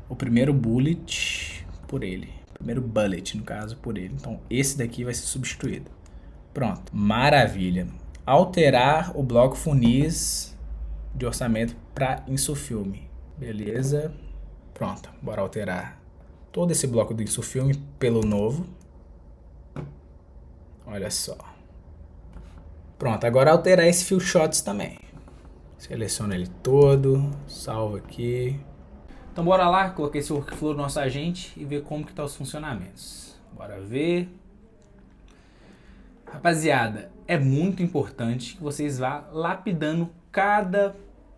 o primeiro bullet por ele. Primeiro bullet, no caso, por ele. Então, esse daqui vai ser substituído. Pronto. Maravilha. Alterar o bloco funis de orçamento para InsuFilme. Beleza. Pronto. Bora alterar todo esse bloco do InsuFilme pelo novo. Olha só. Pronto. Agora alterar esse Fill Shots também. Seleciona ele todo, salva aqui. Então bora lá, coloquei esse workflow do nosso agente e ver como que tá os funcionamentos. Bora ver. Rapaziada, é muito importante que vocês vá lapidando cada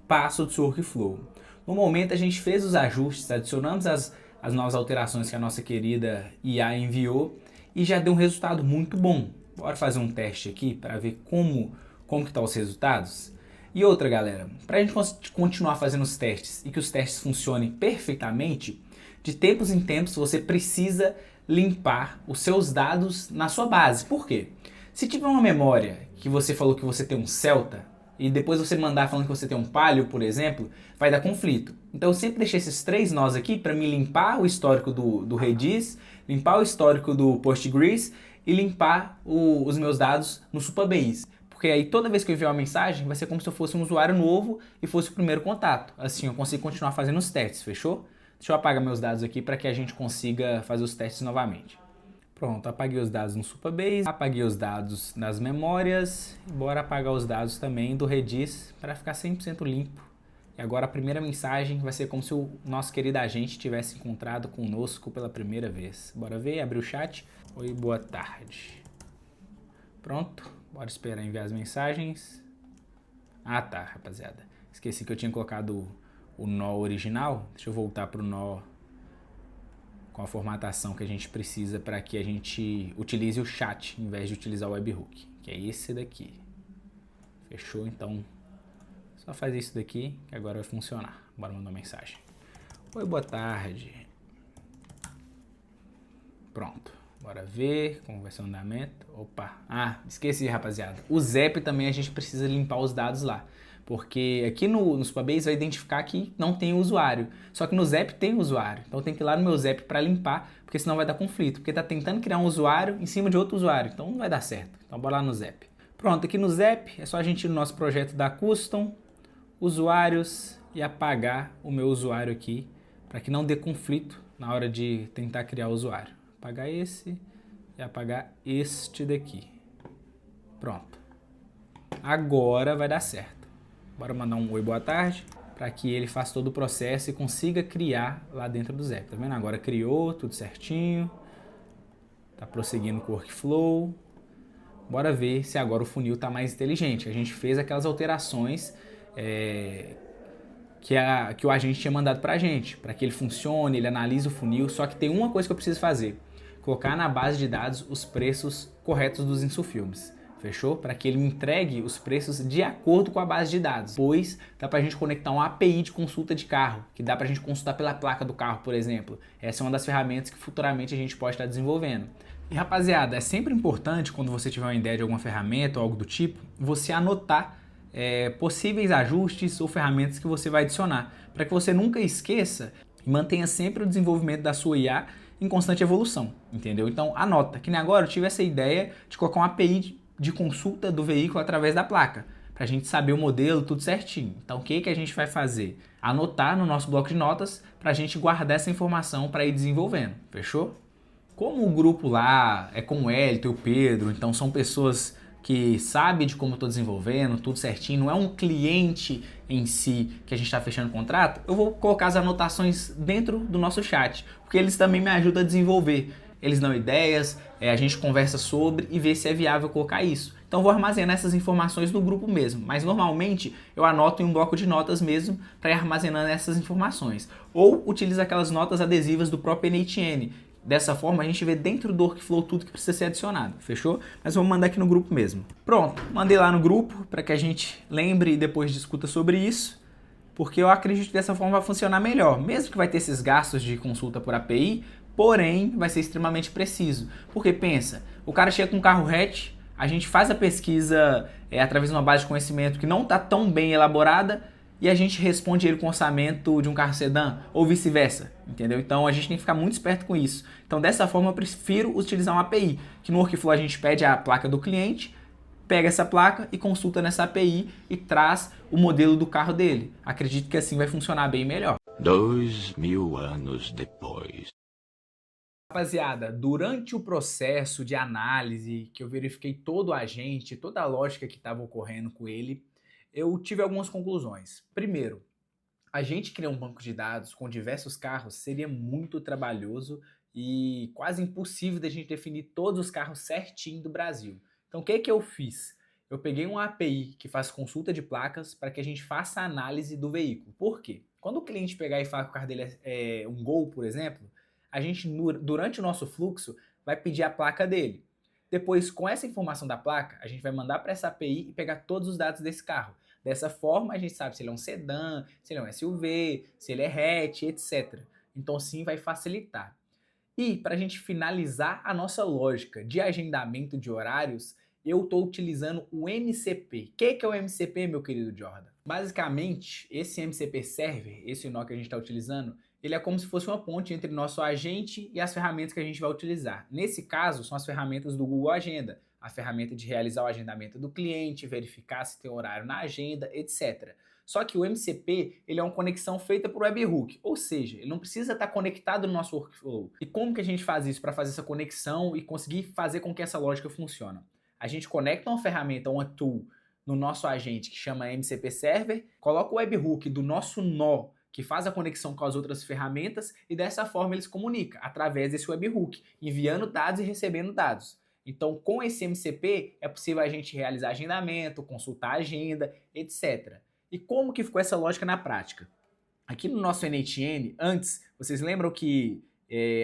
passo do seu workflow. No momento a gente fez os ajustes, adicionamos as novas alterações que a nossa querida IA enviou e já deu um resultado muito bom. Bora fazer um teste aqui para ver como que tá os resultados. E outra, galera, para a gente continuar fazendo os testes e que os testes funcionem perfeitamente, de tempos em tempos você precisa limpar os seus dados na sua base. Por quê? Se tiver uma memória que você falou que você tem um Celta e depois você mandar falando que você tem um Palio, por exemplo, vai dar conflito. Então eu sempre deixei esses 3 nós aqui para me limpar o histórico do Redis, limpar o histórico do Postgres e limpar os meus dados no Supabase. Porque aí toda vez que eu enviar uma mensagem, vai ser como se eu fosse um usuário novo e fosse o primeiro contato. Assim eu consigo continuar fazendo os testes, fechou? Deixa eu apagar meus dados aqui para que a gente consiga fazer os testes novamente. Pronto, apaguei os dados no Supabase, apaguei os dados nas memórias, e bora apagar os dados também do Redis para ficar 100% limpo. E agora a primeira mensagem vai ser como se o nosso querido agente tivesse encontrado conosco pela primeira vez. Bora ver, abrir o chat. Oi, boa tarde. Pronto. Bora esperar enviar as mensagens. Ah tá, rapaziada. Esqueci que eu tinha colocado o nó original. Deixa eu voltar pro nó com a formatação que a gente precisa para que a gente utilize o chat em vez de utilizar o webhook. Que é esse daqui. Fechou? Então, só faz isso daqui que agora vai funcionar. Bora mandar uma mensagem. Oi, boa tarde. Pronto. Bora ver como vai ser o andamento. Opa, esqueci, rapaziada. O ZEP também a gente precisa limpar os dados lá. Porque aqui no Supabase vai identificar que não tem usuário. Só que no ZEP tem usuário. Então tem que ir lá no meu ZEP para limpar, porque senão vai dar conflito. Porque tá tentando criar um usuário em cima de outro usuário. Então não vai dar certo. Então bora lá no ZEP. Pronto, aqui no ZEP é só a gente ir no nosso projeto da Custom, usuários e apagar o meu usuário aqui, para que não dê conflito na hora de tentar criar o usuário. Apagar esse e apagar este daqui. Pronto. Agora vai dar certo. Bora mandar um oi, boa tarde, para que ele faça todo o processo e consiga criar lá dentro do ZEP. Tá vendo? Agora criou, tudo certinho. Tá prosseguindo com o workflow. Bora ver se agora o funil tá mais inteligente. A gente fez aquelas alterações que o agente tinha mandado pra gente, para que ele funcione, ele analise o funil. Só que tem uma coisa que eu preciso fazer. Colocar na base de dados os preços corretos dos InsuFilmes. fechou? Para que ele entregue os preços de acordo com a base de dados. Pois dá para a gente conectar uma API de consulta de carro, que dá para a gente consultar pela placa do carro, por exemplo. Essa é uma das ferramentas que futuramente a gente pode estar desenvolvendo. E rapaziada, é sempre importante quando você tiver uma ideia de alguma ferramenta ou algo do tipo, você anotar possíveis ajustes ou ferramentas que você vai adicionar, para que você nunca esqueça e mantenha sempre o desenvolvimento da sua IA em constante evolução, entendeu? Então anota, que nem agora eu tive essa ideia de colocar uma API de consulta do veículo através da placa, para a gente saber o modelo, tudo certinho. Então o que a gente vai fazer? Anotar no nosso bloco de notas para a gente guardar essa informação para ir desenvolvendo, fechou? Como o grupo lá é com o Hélito e o Pedro, então são pessoas que sabem de como eu estou desenvolvendo, tudo certinho, não é um cliente em si que a gente está fechando contrato, eu vou colocar as anotações dentro do nosso chat, porque eles também me ajudam a desenvolver. Eles dão ideias, a gente conversa sobre e vê se é viável colocar isso. Então eu vou armazenar essas informações no grupo mesmo, mas normalmente eu anoto em um bloco de notas mesmo para ir armazenando essas informações. Ou utilizo aquelas notas adesivas do próprio NHN. Dessa forma a gente vê dentro do workflow tudo que precisa ser adicionado, fechou? Mas vamos mandar aqui no grupo mesmo. Pronto, mandei lá no grupo para que a gente lembre e depois discuta sobre isso, porque eu acredito que dessa forma vai funcionar melhor, mesmo que vai ter esses gastos de consulta por API, porém vai ser extremamente preciso. Porque pensa, o cara chega com um carro hatch, a gente faz a pesquisa através de uma base de conhecimento que não está tão bem elaborada, e a gente responde ele com orçamento de um carro sedã, ou vice-versa, entendeu? Então a gente tem que ficar muito esperto com isso. Então dessa forma eu prefiro utilizar uma API, que no workflow a gente pede a placa do cliente, pega essa placa e consulta nessa API e traz o modelo do carro dele. Acredito que assim vai funcionar bem melhor. 2000 anos depois. Rapaziada, durante o processo de análise, que eu verifiquei todo o agente, toda a lógica que estava ocorrendo com ele, eu tive algumas conclusões. Primeiro, a gente criar um banco de dados com diversos carros seria muito trabalhoso e quase impossível da gente definir todos os carros certinho do Brasil. Então o que eu fiz? Eu peguei uma API que faz consulta de placas para que a gente faça a análise do veículo. Por quê? Quando o cliente pegar e falar que o carro dele é um Gol, por exemplo, a gente, durante o nosso fluxo, vai pedir a placa dele. Depois, com essa informação da placa, a gente vai mandar para essa API e pegar todos os dados desse carro. Dessa forma, a gente sabe se ele é um sedã, se ele é um SUV, se ele é hatch, etc. Então, sim, vai facilitar. E, para a gente finalizar a nossa lógica de agendamento de horários, eu estou utilizando o MCP. O que é o MCP, meu querido Jordan? Basicamente, esse MCP Server, esse nó que a gente está utilizando, ele é como se fosse uma ponte entre nosso agente e as ferramentas que a gente vai utilizar. Nesse caso, são as ferramentas do Google Agenda, a ferramenta de realizar o agendamento do cliente, verificar se tem horário na agenda, etc. Só que o MCP, ele é uma conexão feita por webhook, ou seja, ele não precisa estar conectado no nosso workflow. E como que a gente faz isso para fazer essa conexão e conseguir fazer com que essa lógica funcione? A gente conecta uma ferramenta, uma tool, no nosso agente que chama MCP Server, coloca o webhook do nosso nó, que faz a conexão com as outras ferramentas, e dessa forma ele se comunica através desse webhook, enviando dados e recebendo dados. Então, com esse MCP, é possível a gente realizar agendamento, consultar a agenda, etc. E como que ficou essa lógica na prática? Aqui no nosso NHN, antes, vocês lembram que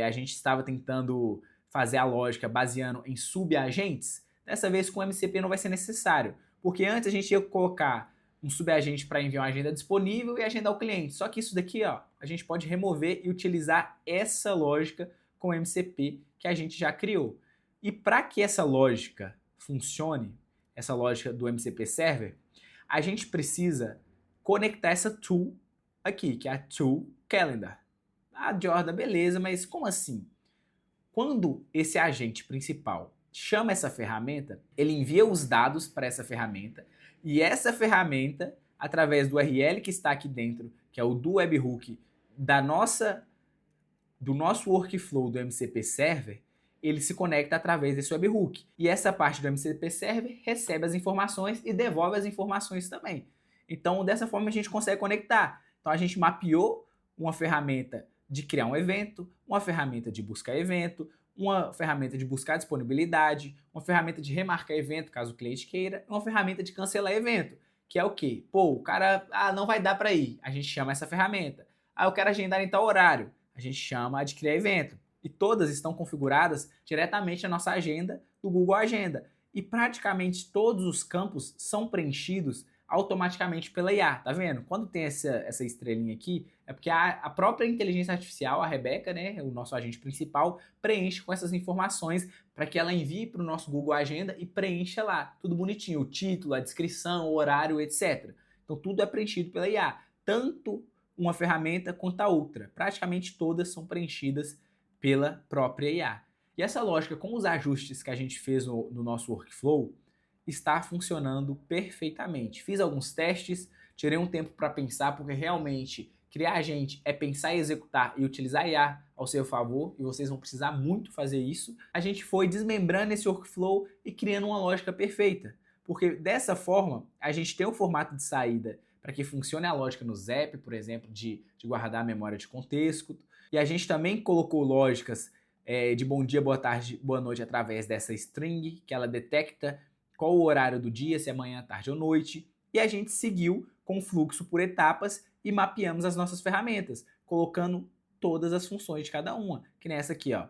a gente estava tentando fazer a lógica baseando em subagentes? Dessa vez com o MCP não vai ser necessário, porque antes a gente ia colocar um subagente para enviar uma agenda disponível e agendar o cliente. Só que isso daqui, ó, a gente pode remover e utilizar essa lógica com o MCP que a gente já criou. E para que essa lógica funcione, essa lógica do MCP Server, a gente precisa conectar essa tool aqui, que é a Tool Calendar. Ah, Jordan, beleza, mas como assim? Quando esse agente principal chama essa ferramenta, ele envia os dados para essa ferramenta, e essa ferramenta, através do URL que está aqui dentro, que é o do webhook do nosso workflow do MCP Server, ele se conecta através desse webhook. E essa parte do MCP Server recebe as informações e devolve as informações também. Então, dessa forma, a gente consegue conectar. Então, a gente mapeou uma ferramenta de criar um evento, uma ferramenta de buscar evento, uma ferramenta de buscar disponibilidade, uma ferramenta de remarcar evento, caso o cliente queira, e uma ferramenta de cancelar evento, que é o quê? Pô, o cara não vai dar para ir, a gente chama essa ferramenta. Eu quero agendar em tal horário, a gente chama a de criar evento. E todas estão configuradas diretamente na nossa agenda do Google Agenda. e praticamente todos os campos são preenchidos automaticamente pela IA, tá vendo? Quando tem essa estrelinha aqui, é porque a própria inteligência artificial, a Rebeca, né, o nosso agente principal, preenche com essas informações para que ela envie para o nosso Google Agenda e preencha lá, tudo bonitinho, o título, a descrição, o horário, etc. Então tudo é preenchido pela IA, tanto uma ferramenta quanto a outra. Praticamente todas são preenchidas pela própria IA. E essa lógica, com os ajustes que a gente fez no nosso workflow, está funcionando perfeitamente. Fiz alguns testes, tirei um tempo para pensar, porque realmente criar agente é pensar e executar e utilizar a IA ao seu favor, e vocês vão precisar muito fazer isso. A gente foi desmembrando esse workflow e criando uma lógica perfeita, porque dessa forma a gente tem um formato de saída para que funcione a lógica no Zap, por exemplo, de guardar a memória de contexto, e a gente também colocou lógicas de bom dia, boa tarde, boa noite através dessa string, que ela detecta qual o horário do dia, se é manhã, tarde ou noite, e a gente seguiu com o fluxo por etapas e mapeamos as nossas ferramentas, colocando todas as funções de cada uma, que nem essa aqui, ó,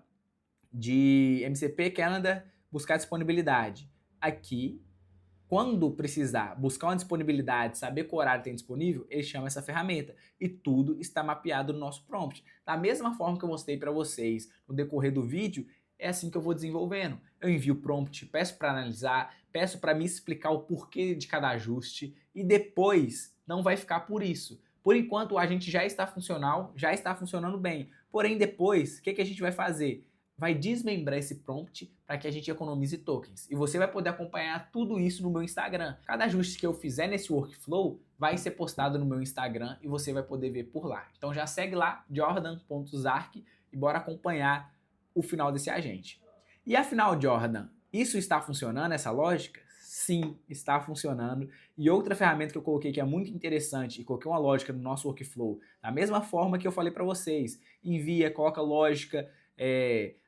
de MCP Calendar, buscar disponibilidade. Aqui, quando precisar buscar uma disponibilidade, saber qual horário tem disponível, ele chama essa ferramenta e tudo está mapeado no nosso prompt. Da mesma forma que eu mostrei para vocês no decorrer do vídeo, é assim que eu vou desenvolvendo. Eu envio o prompt, peço para analisar, peço para me explicar o porquê de cada ajuste e depois não vai ficar por isso. Por enquanto a gente já está funcional, já está funcionando bem. Porém depois, o que a gente vai fazer? Vai desmembrar esse prompt para que a gente economize tokens. E você vai poder acompanhar tudo isso no meu Instagram. Cada ajuste que eu fizer nesse workflow vai ser postado no meu Instagram e você vai poder ver por lá. Então já segue lá, jordan.zark, e bora acompanhar o final desse agente. E afinal, Jordan, isso está funcionando, essa lógica? Sim, está funcionando. E outra ferramenta que eu coloquei que é muito interessante e coloquei uma lógica no nosso workflow, da mesma forma que eu falei para vocês, envia, coloca lógica,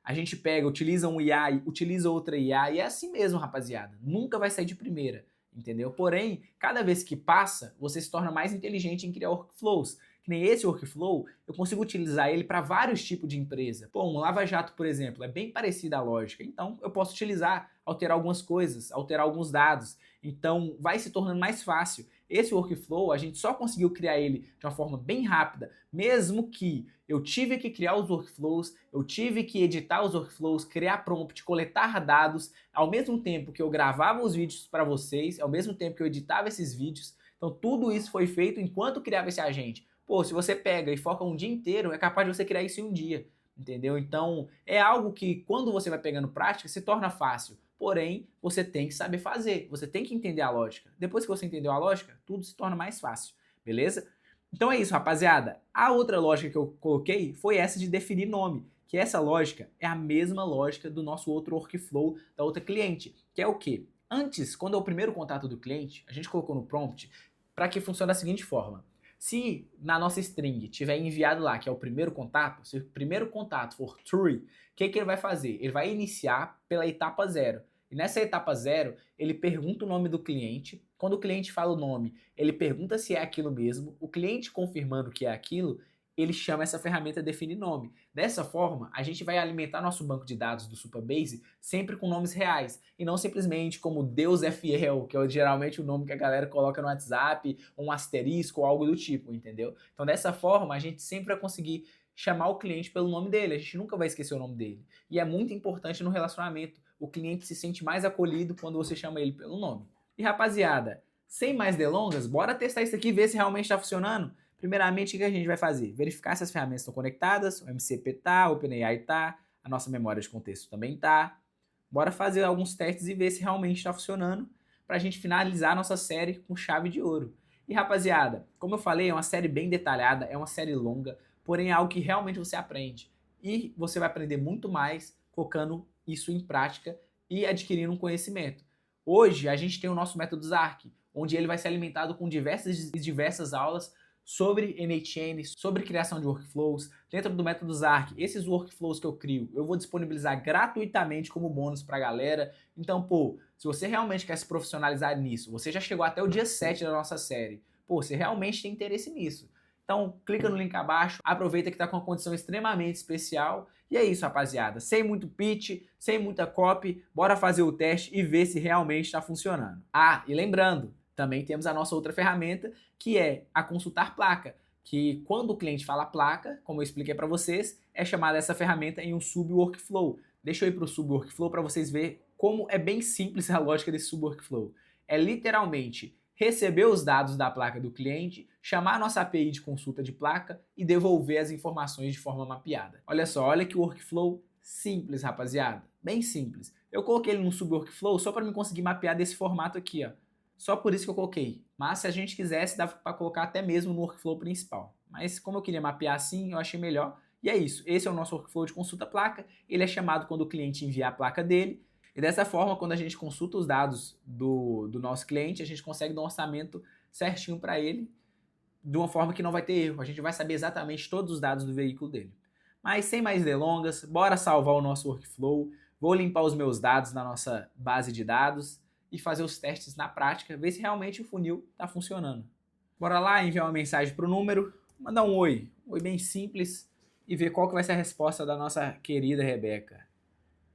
a gente pega, utiliza um IA, utiliza outra IA, e é assim mesmo, rapaziada. Nunca vai sair de primeira, entendeu? Porém, cada vez que passa, você se torna mais inteligente em criar workflows. Que nem esse workflow, eu consigo utilizar ele para vários tipos de empresa. Pô, um lava-jato, por exemplo, é bem parecida a lógica. Então, eu posso utilizar, alterar algumas coisas, alterar alguns dados. Então, vai se tornando mais fácil. Esse workflow, a gente só conseguiu criar ele de uma forma bem rápida, mesmo que eu tive que criar os workflows, eu tive que editar os workflows, criar prompt, coletar dados, ao mesmo tempo que eu gravava os vídeos para vocês, ao mesmo tempo que eu editava esses vídeos. Então, tudo isso foi feito enquanto eu criava esse agente. Pô, se você pega e foca um dia inteiro, é capaz de você criar isso em um dia, entendeu? Então, é algo que quando você vai pegando prática, se torna fácil. Porém, você tem que saber fazer, você tem que entender a lógica. Depois que você entendeu a lógica, tudo se torna mais fácil, beleza? Então é isso, rapaziada. A outra lógica que eu coloquei foi essa de definir nome, que essa lógica é a mesma lógica do nosso outro workflow da outra cliente, que é o quê? Antes, quando é o primeiro contato do cliente, a gente colocou no prompt para que funcione da seguinte forma. Se na nossa string tiver enviado lá, que é o primeiro contato, se o primeiro contato for true, o que ele vai fazer? Ele vai iniciar pela etapa 0. E nessa etapa 0, ele pergunta o nome do cliente. Quando o cliente fala o nome, ele pergunta se é aquilo mesmo. O cliente confirmando que é aquilo, ele chama essa ferramenta definir nome. Dessa forma, a gente vai alimentar nosso banco de dados do Supabase sempre com nomes reais, e não simplesmente como Deus é fiel, que é geralmente o nome que a galera coloca no WhatsApp, um asterisco ou algo do tipo, entendeu? Então dessa forma, a gente sempre vai conseguir chamar o cliente pelo nome dele, a gente nunca vai esquecer o nome dele. E é muito importante no relacionamento, o cliente se sente mais acolhido quando você chama ele pelo nome. E rapaziada, sem mais delongas, bora testar isso aqui e ver se realmente está funcionando? Primeiramente, o que a gente vai fazer? Verificar se as ferramentas estão conectadas, o MCP tá, o OpenAI tá, a nossa memória de contexto também tá. Bora fazer alguns testes e ver se realmente está funcionando para a gente finalizar a nossa série com chave de ouro. E rapaziada, como eu falei, é uma série bem detalhada, é uma série longa, porém é algo que realmente você aprende. E você vai aprender muito mais colocando isso em prática e adquirindo um conhecimento. Hoje a gente tem o nosso método Zark, onde ele vai ser alimentado com diversas aulas sobre NHN, sobre criação de workflows. Dentro do método Zark, esses workflows que eu crio, eu vou disponibilizar gratuitamente como bônus pra galera. Então, pô, se você realmente quer se profissionalizar nisso, você já chegou até o dia 7 da nossa série, pô, você realmente tem interesse nisso. Então, clica no link abaixo, aproveita que está com uma condição extremamente especial E é isso, rapaziada. Sem muito pitch, sem muita copy, bora fazer o teste e ver se realmente está funcionando. Ah, e lembrando, também temos a nossa outra ferramenta, que é a consultar placa, que quando o cliente fala placa, como eu expliquei para vocês, é chamada essa ferramenta em um sub-workflow. Deixa eu ir para o sub-workflow para vocês verem como é bem simples a lógica desse sub-workflow. É literalmente receber os dados da placa do cliente, chamar a nossa API de consulta de placa e devolver as informações de forma mapeada. Olha só, olha que workflow simples, rapaziada. Bem simples. Eu coloquei ele no sub-workflow só para me conseguir mapear desse formato aqui, ó. Só por isso que eu coloquei. Mas se a gente quisesse, dava para colocar até mesmo no workflow principal. Mas como eu queria mapear assim, eu achei melhor. E é isso. Esse é o nosso workflow de consulta placa. Ele é chamado quando o cliente enviar a placa dele. E dessa forma, quando a gente consulta os dados do nosso cliente, a gente consegue dar um orçamento certinho para ele, de uma forma que não vai ter erro. A gente vai saber exatamente todos os dados do veículo dele. Mas sem mais delongas, bora salvar o nosso workflow. Vou limpar os meus dados na nossa base de dados e fazer os testes na prática, ver se realmente o funil está funcionando. Bora lá enviar uma mensagem para o número, mandar um oi bem simples e ver qual que vai ser a resposta da nossa querida Rebeca.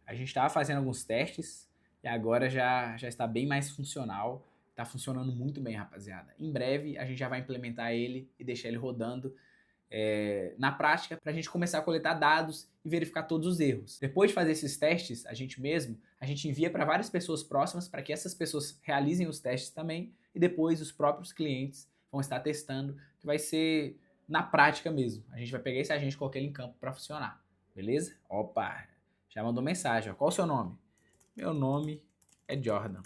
A gente estava fazendo alguns testes e agora já está bem mais funcional. Está funcionando muito bem, rapaziada. Em breve a gente já vai implementar ele e deixar ele rodando na prática para a gente começar a coletar dados e verificar todos os erros. Depois de fazer esses testes, a gente envia para várias pessoas próximas para que essas pessoas realizem os testes também e depois os próprios clientes vão estar testando, que vai ser na prática mesmo. A gente vai pegar esse agente e colocar ele em campo para funcionar, beleza? Opa! Já mandou mensagem, ó. Qual o seu nome? Meu nome é Jordan.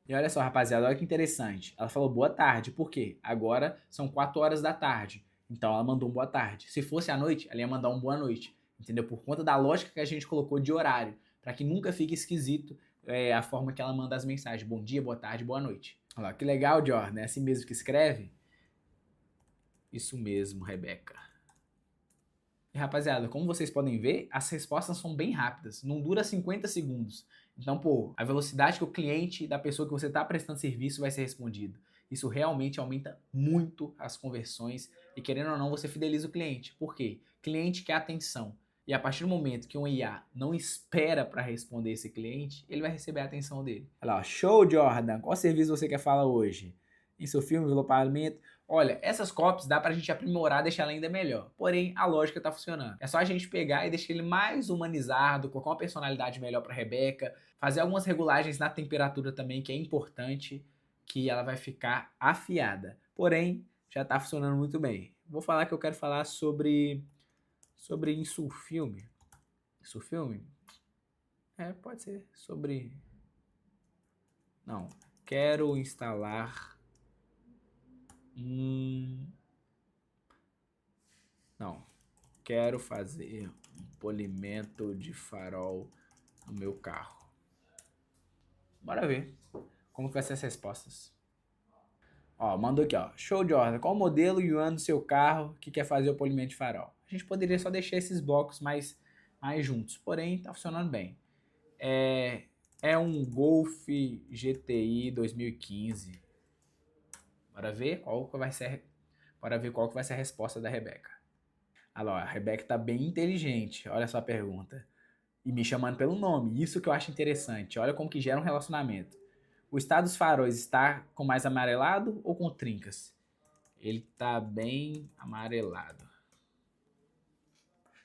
E olha só, rapaziada, olha que interessante. Ela falou boa tarde, por quê? Agora são 4 horas da tarde. Então ela mandou um boa tarde. Se fosse à noite, ela ia mandar um boa noite. Entendeu? Por conta da lógica que a gente colocou de horário. Para que nunca fique esquisito a forma que ela manda as mensagens. Bom dia, boa tarde, boa noite. Olha lá, que legal, Jordan. É assim mesmo que escreve? Isso mesmo, Rebeca. E rapaziada, como vocês podem ver, as respostas são bem rápidas, não dura 50 segundos. Então, pô, a velocidade que o cliente da pessoa que você está prestando serviço vai ser respondido. Isso realmente aumenta muito as conversões e, querendo ou não, você fideliza o cliente. Por quê? Cliente quer atenção. E a partir do momento que um IA não espera para responder esse cliente, ele vai receber a atenção dele. Olha lá, show, Jordan! Qual serviço você quer falar hoje? Em seu filme, envelopamento? Olha, essas copies dá pra gente aprimorar, deixar ela ainda melhor. Porém, a lógica tá funcionando. É só a gente pegar e deixar ele mais humanizado, colocar uma personalidade melhor pra Rebeca, fazer algumas regulagens na temperatura também, que é importante, que ela vai ficar afiada. Porém, já tá funcionando muito bem. Vou falar que eu quero falar sobre Insulfilme. Insulfilme? Pode ser. Não. Quero instalar Não, quero fazer um polimento de farol no meu carro. Bora ver como que vai ser as respostas. Ó, mandou aqui, ó. Show, Jordan. Qual o modelo e o ano do seu carro que quer fazer o polimento de farol? A gente poderia só deixar esses blocos mais juntos, porém tá funcionando bem. É um Golf GTI 2015. Bora ver qual que vai ser a resposta da Rebeca. Olha lá, a Rebeca tá bem inteligente. Olha só a pergunta. E me chamando pelo nome. Isso que eu acho interessante. Olha como que gera um relacionamento. O estado dos faróis está com mais amarelado ou com trincas? Ele tá bem amarelado.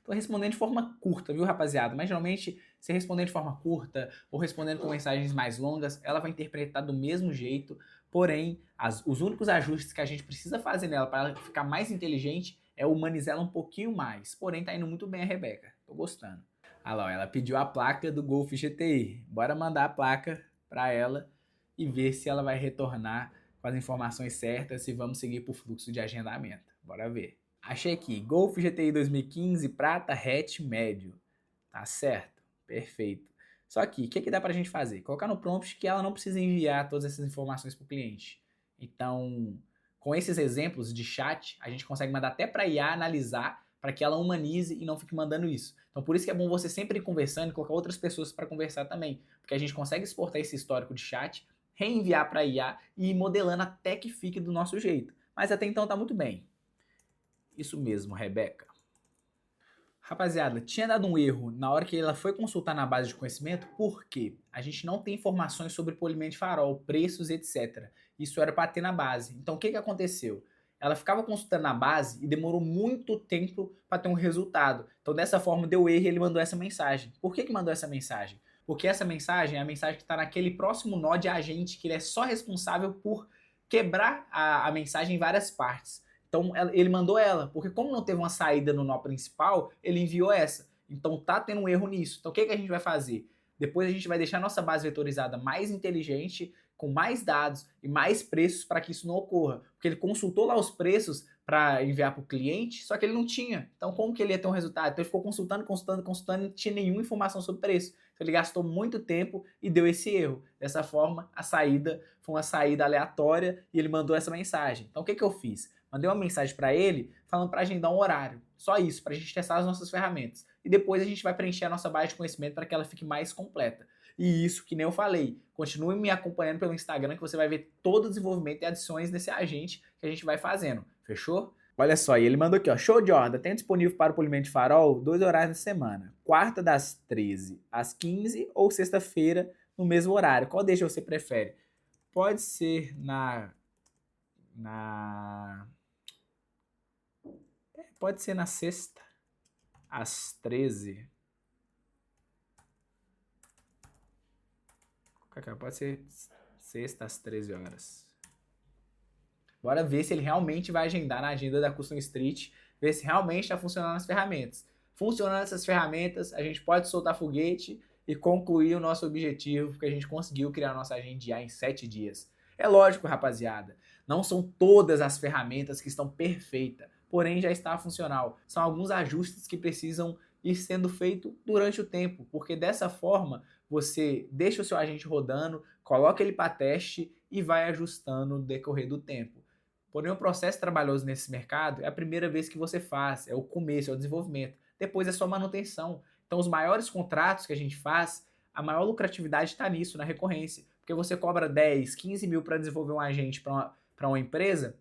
Tô respondendo de forma curta, viu, rapaziada? Mas geralmente, se responder de forma curta ou respondendo com mensagens mais longas, ela vai interpretar do mesmo jeito. Porém, os únicos ajustes que a gente precisa fazer nela para ela ficar mais inteligente é humanizar ela um pouquinho mais. Porém, tá indo muito bem a Rebeca. Tô gostando. Olha lá, ela pediu a placa do Golf GTI. Bora mandar a placa para ela e ver se ela vai retornar com as informações certas e vamos seguir pro fluxo de agendamento. Bora ver. Achei aqui, Golf GTI 2015, prata, hatch, médio. Tá certo? Perfeito. Só que, o que dá pra gente fazer? Colocar no prompt que ela não precisa enviar todas essas informações pro cliente. Então, com esses exemplos de chat, a gente consegue mandar até pra IA analisar para que ela humanize e não fique mandando isso. Então, por isso que é bom você sempre ir conversando e colocar outras pessoas para conversar também. Porque a gente consegue exportar esse histórico de chat, reenviar para IA e ir modelando até que fique do nosso jeito. Mas até então tá muito bem. Isso mesmo, Rebeca. Rapaziada, tinha dado um erro na hora que ela foi consultar na base de conhecimento, porque a gente não tem informações sobre polimento de farol, preços, etc. Isso era para ter na base. Então o que aconteceu? Ela ficava consultando na base e demorou muito tempo para ter um resultado. Então dessa forma deu erro e ele mandou essa mensagem. Por que mandou essa mensagem? Porque essa mensagem é a mensagem que está naquele próximo nó de agente, que ele é só responsável por quebrar a mensagem em várias partes. Então ele mandou ela, porque como não teve uma saída no nó principal, ele enviou essa. Então tá tendo um erro nisso. Então o que a gente vai fazer? Depois a gente vai deixar a nossa base vetorizada mais inteligente, com mais dados e mais preços para que isso não ocorra. Porque ele consultou lá os preços para enviar para o cliente, só que ele não tinha. Então como que ele ia ter um resultado? Então ele ficou consultando e não tinha nenhuma informação sobre preço. Então ele gastou muito tempo e deu esse erro. Dessa forma, a saída foi uma saída aleatória e ele mandou essa mensagem. Então o que eu fiz? Mandei uma mensagem para ele falando para agendar um horário. Só isso, para a gente testar as nossas ferramentas. E depois a gente vai preencher a nossa base de conhecimento para que ela fique mais completa. E isso, que nem eu falei, continue me acompanhando pelo Instagram que você vai ver todo o desenvolvimento e adições nesse agente que a gente vai fazendo. Fechou? Olha só, e ele mandou aqui, ó, show de ordem, tem disponível para o polimento de farol 2 horários na semana. Quarta das 13 às 15 ou sexta-feira no mesmo horário. Qual deixa você prefere? Pode ser Pode ser na sexta, às 13. Pode ser sexta, às 13 horas. Bora ver se ele realmente vai agendar na agenda da Custom Street, ver se realmente está funcionando as ferramentas. Funcionando essas ferramentas, a gente pode soltar foguete e concluir o nosso objetivo, porque a gente conseguiu criar a nossa agenda em 7 dias. É lógico, rapaziada, não são todas as ferramentas que estão perfeitas, porém já está funcional. São alguns ajustes que precisam ir sendo feitos durante o tempo, porque dessa forma você deixa o seu agente rodando, coloca ele para teste e vai ajustando no decorrer do tempo. Porém, o processo trabalhoso nesse mercado é a primeira vez que você faz, é o começo, é o desenvolvimento. Depois é só manutenção. Então, os maiores contratos que a gente faz, a maior lucratividade está nisso, na recorrência. Porque você cobra 10, 15 mil para desenvolver um agente para uma empresa,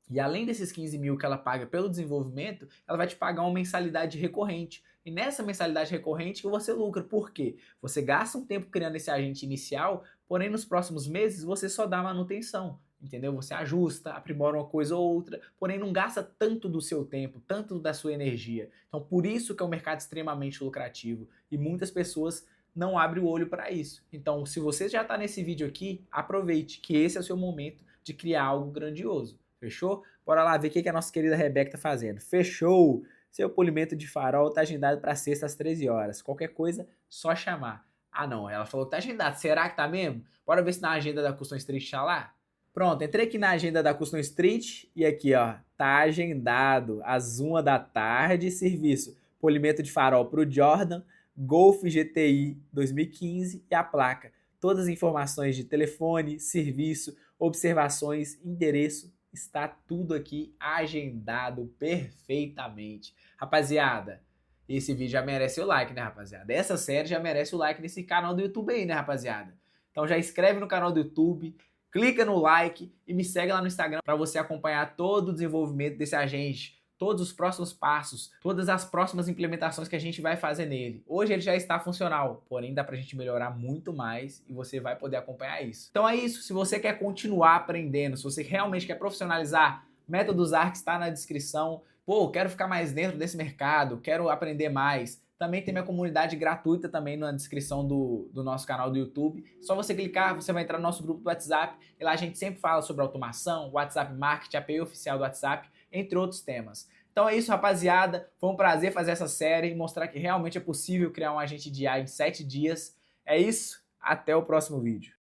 e além desses 15 mil que ela paga pelo desenvolvimento, ela vai te pagar uma mensalidade recorrente. E nessa mensalidade recorrente que você lucra. Por quê? Você gasta um tempo criando esse agente inicial, porém nos próximos meses você só dá manutenção. Entendeu? Você ajusta, aprimora uma coisa ou outra, porém não gasta tanto do seu tempo, tanto da sua energia. Então por isso que é um mercado extremamente lucrativo e muitas pessoas não abrem o olho para isso. Então se você já está nesse vídeo aqui, aproveite que esse é o seu momento de criar algo grandioso. Fechou? Bora lá ver o que a nossa querida Rebeca tá fazendo. Fechou! Seu polimento de farol tá agendado para sexta às 13 horas. Qualquer coisa, só chamar. Ah não, ela falou que tá agendado. Será que tá mesmo? Bora ver se na agenda da Custom Street tá lá? Pronto, entrei aqui na agenda da Custom Street e aqui ó, tá agendado às 1 da tarde, serviço polimento de farol pro Jordan, Golf GTI 2015 e a placa. Todas as informações de telefone, serviço, observações, endereço, está tudo aqui agendado perfeitamente. Rapaziada, esse vídeo já merece o like, né, rapaziada? Essa série já merece o like nesse canal do YouTube aí, né, rapaziada? Então já inscreve no canal do YouTube, clica no like e me segue lá no Instagram para você acompanhar todo o desenvolvimento desse agente, todos os próximos passos, todas as próximas implementações que a gente vai fazer nele. Hoje ele já está funcional, porém dá pra gente melhorar muito mais e você vai poder acompanhar isso. Então é isso, se você quer continuar aprendendo, se você realmente quer profissionalizar, Métodos ARC está na descrição. Pô, quero ficar mais dentro desse mercado, quero aprender mais. Também tem minha comunidade gratuita também na descrição do nosso canal do YouTube. Só você clicar, você vai entrar no nosso grupo do WhatsApp. E lá a gente sempre fala sobre automação, WhatsApp Marketing, API oficial do WhatsApp, entre outros temas. Então é isso, rapaziada. Foi um prazer fazer essa série e mostrar que realmente é possível criar um agente de IA em 7 dias. É isso, até o próximo vídeo.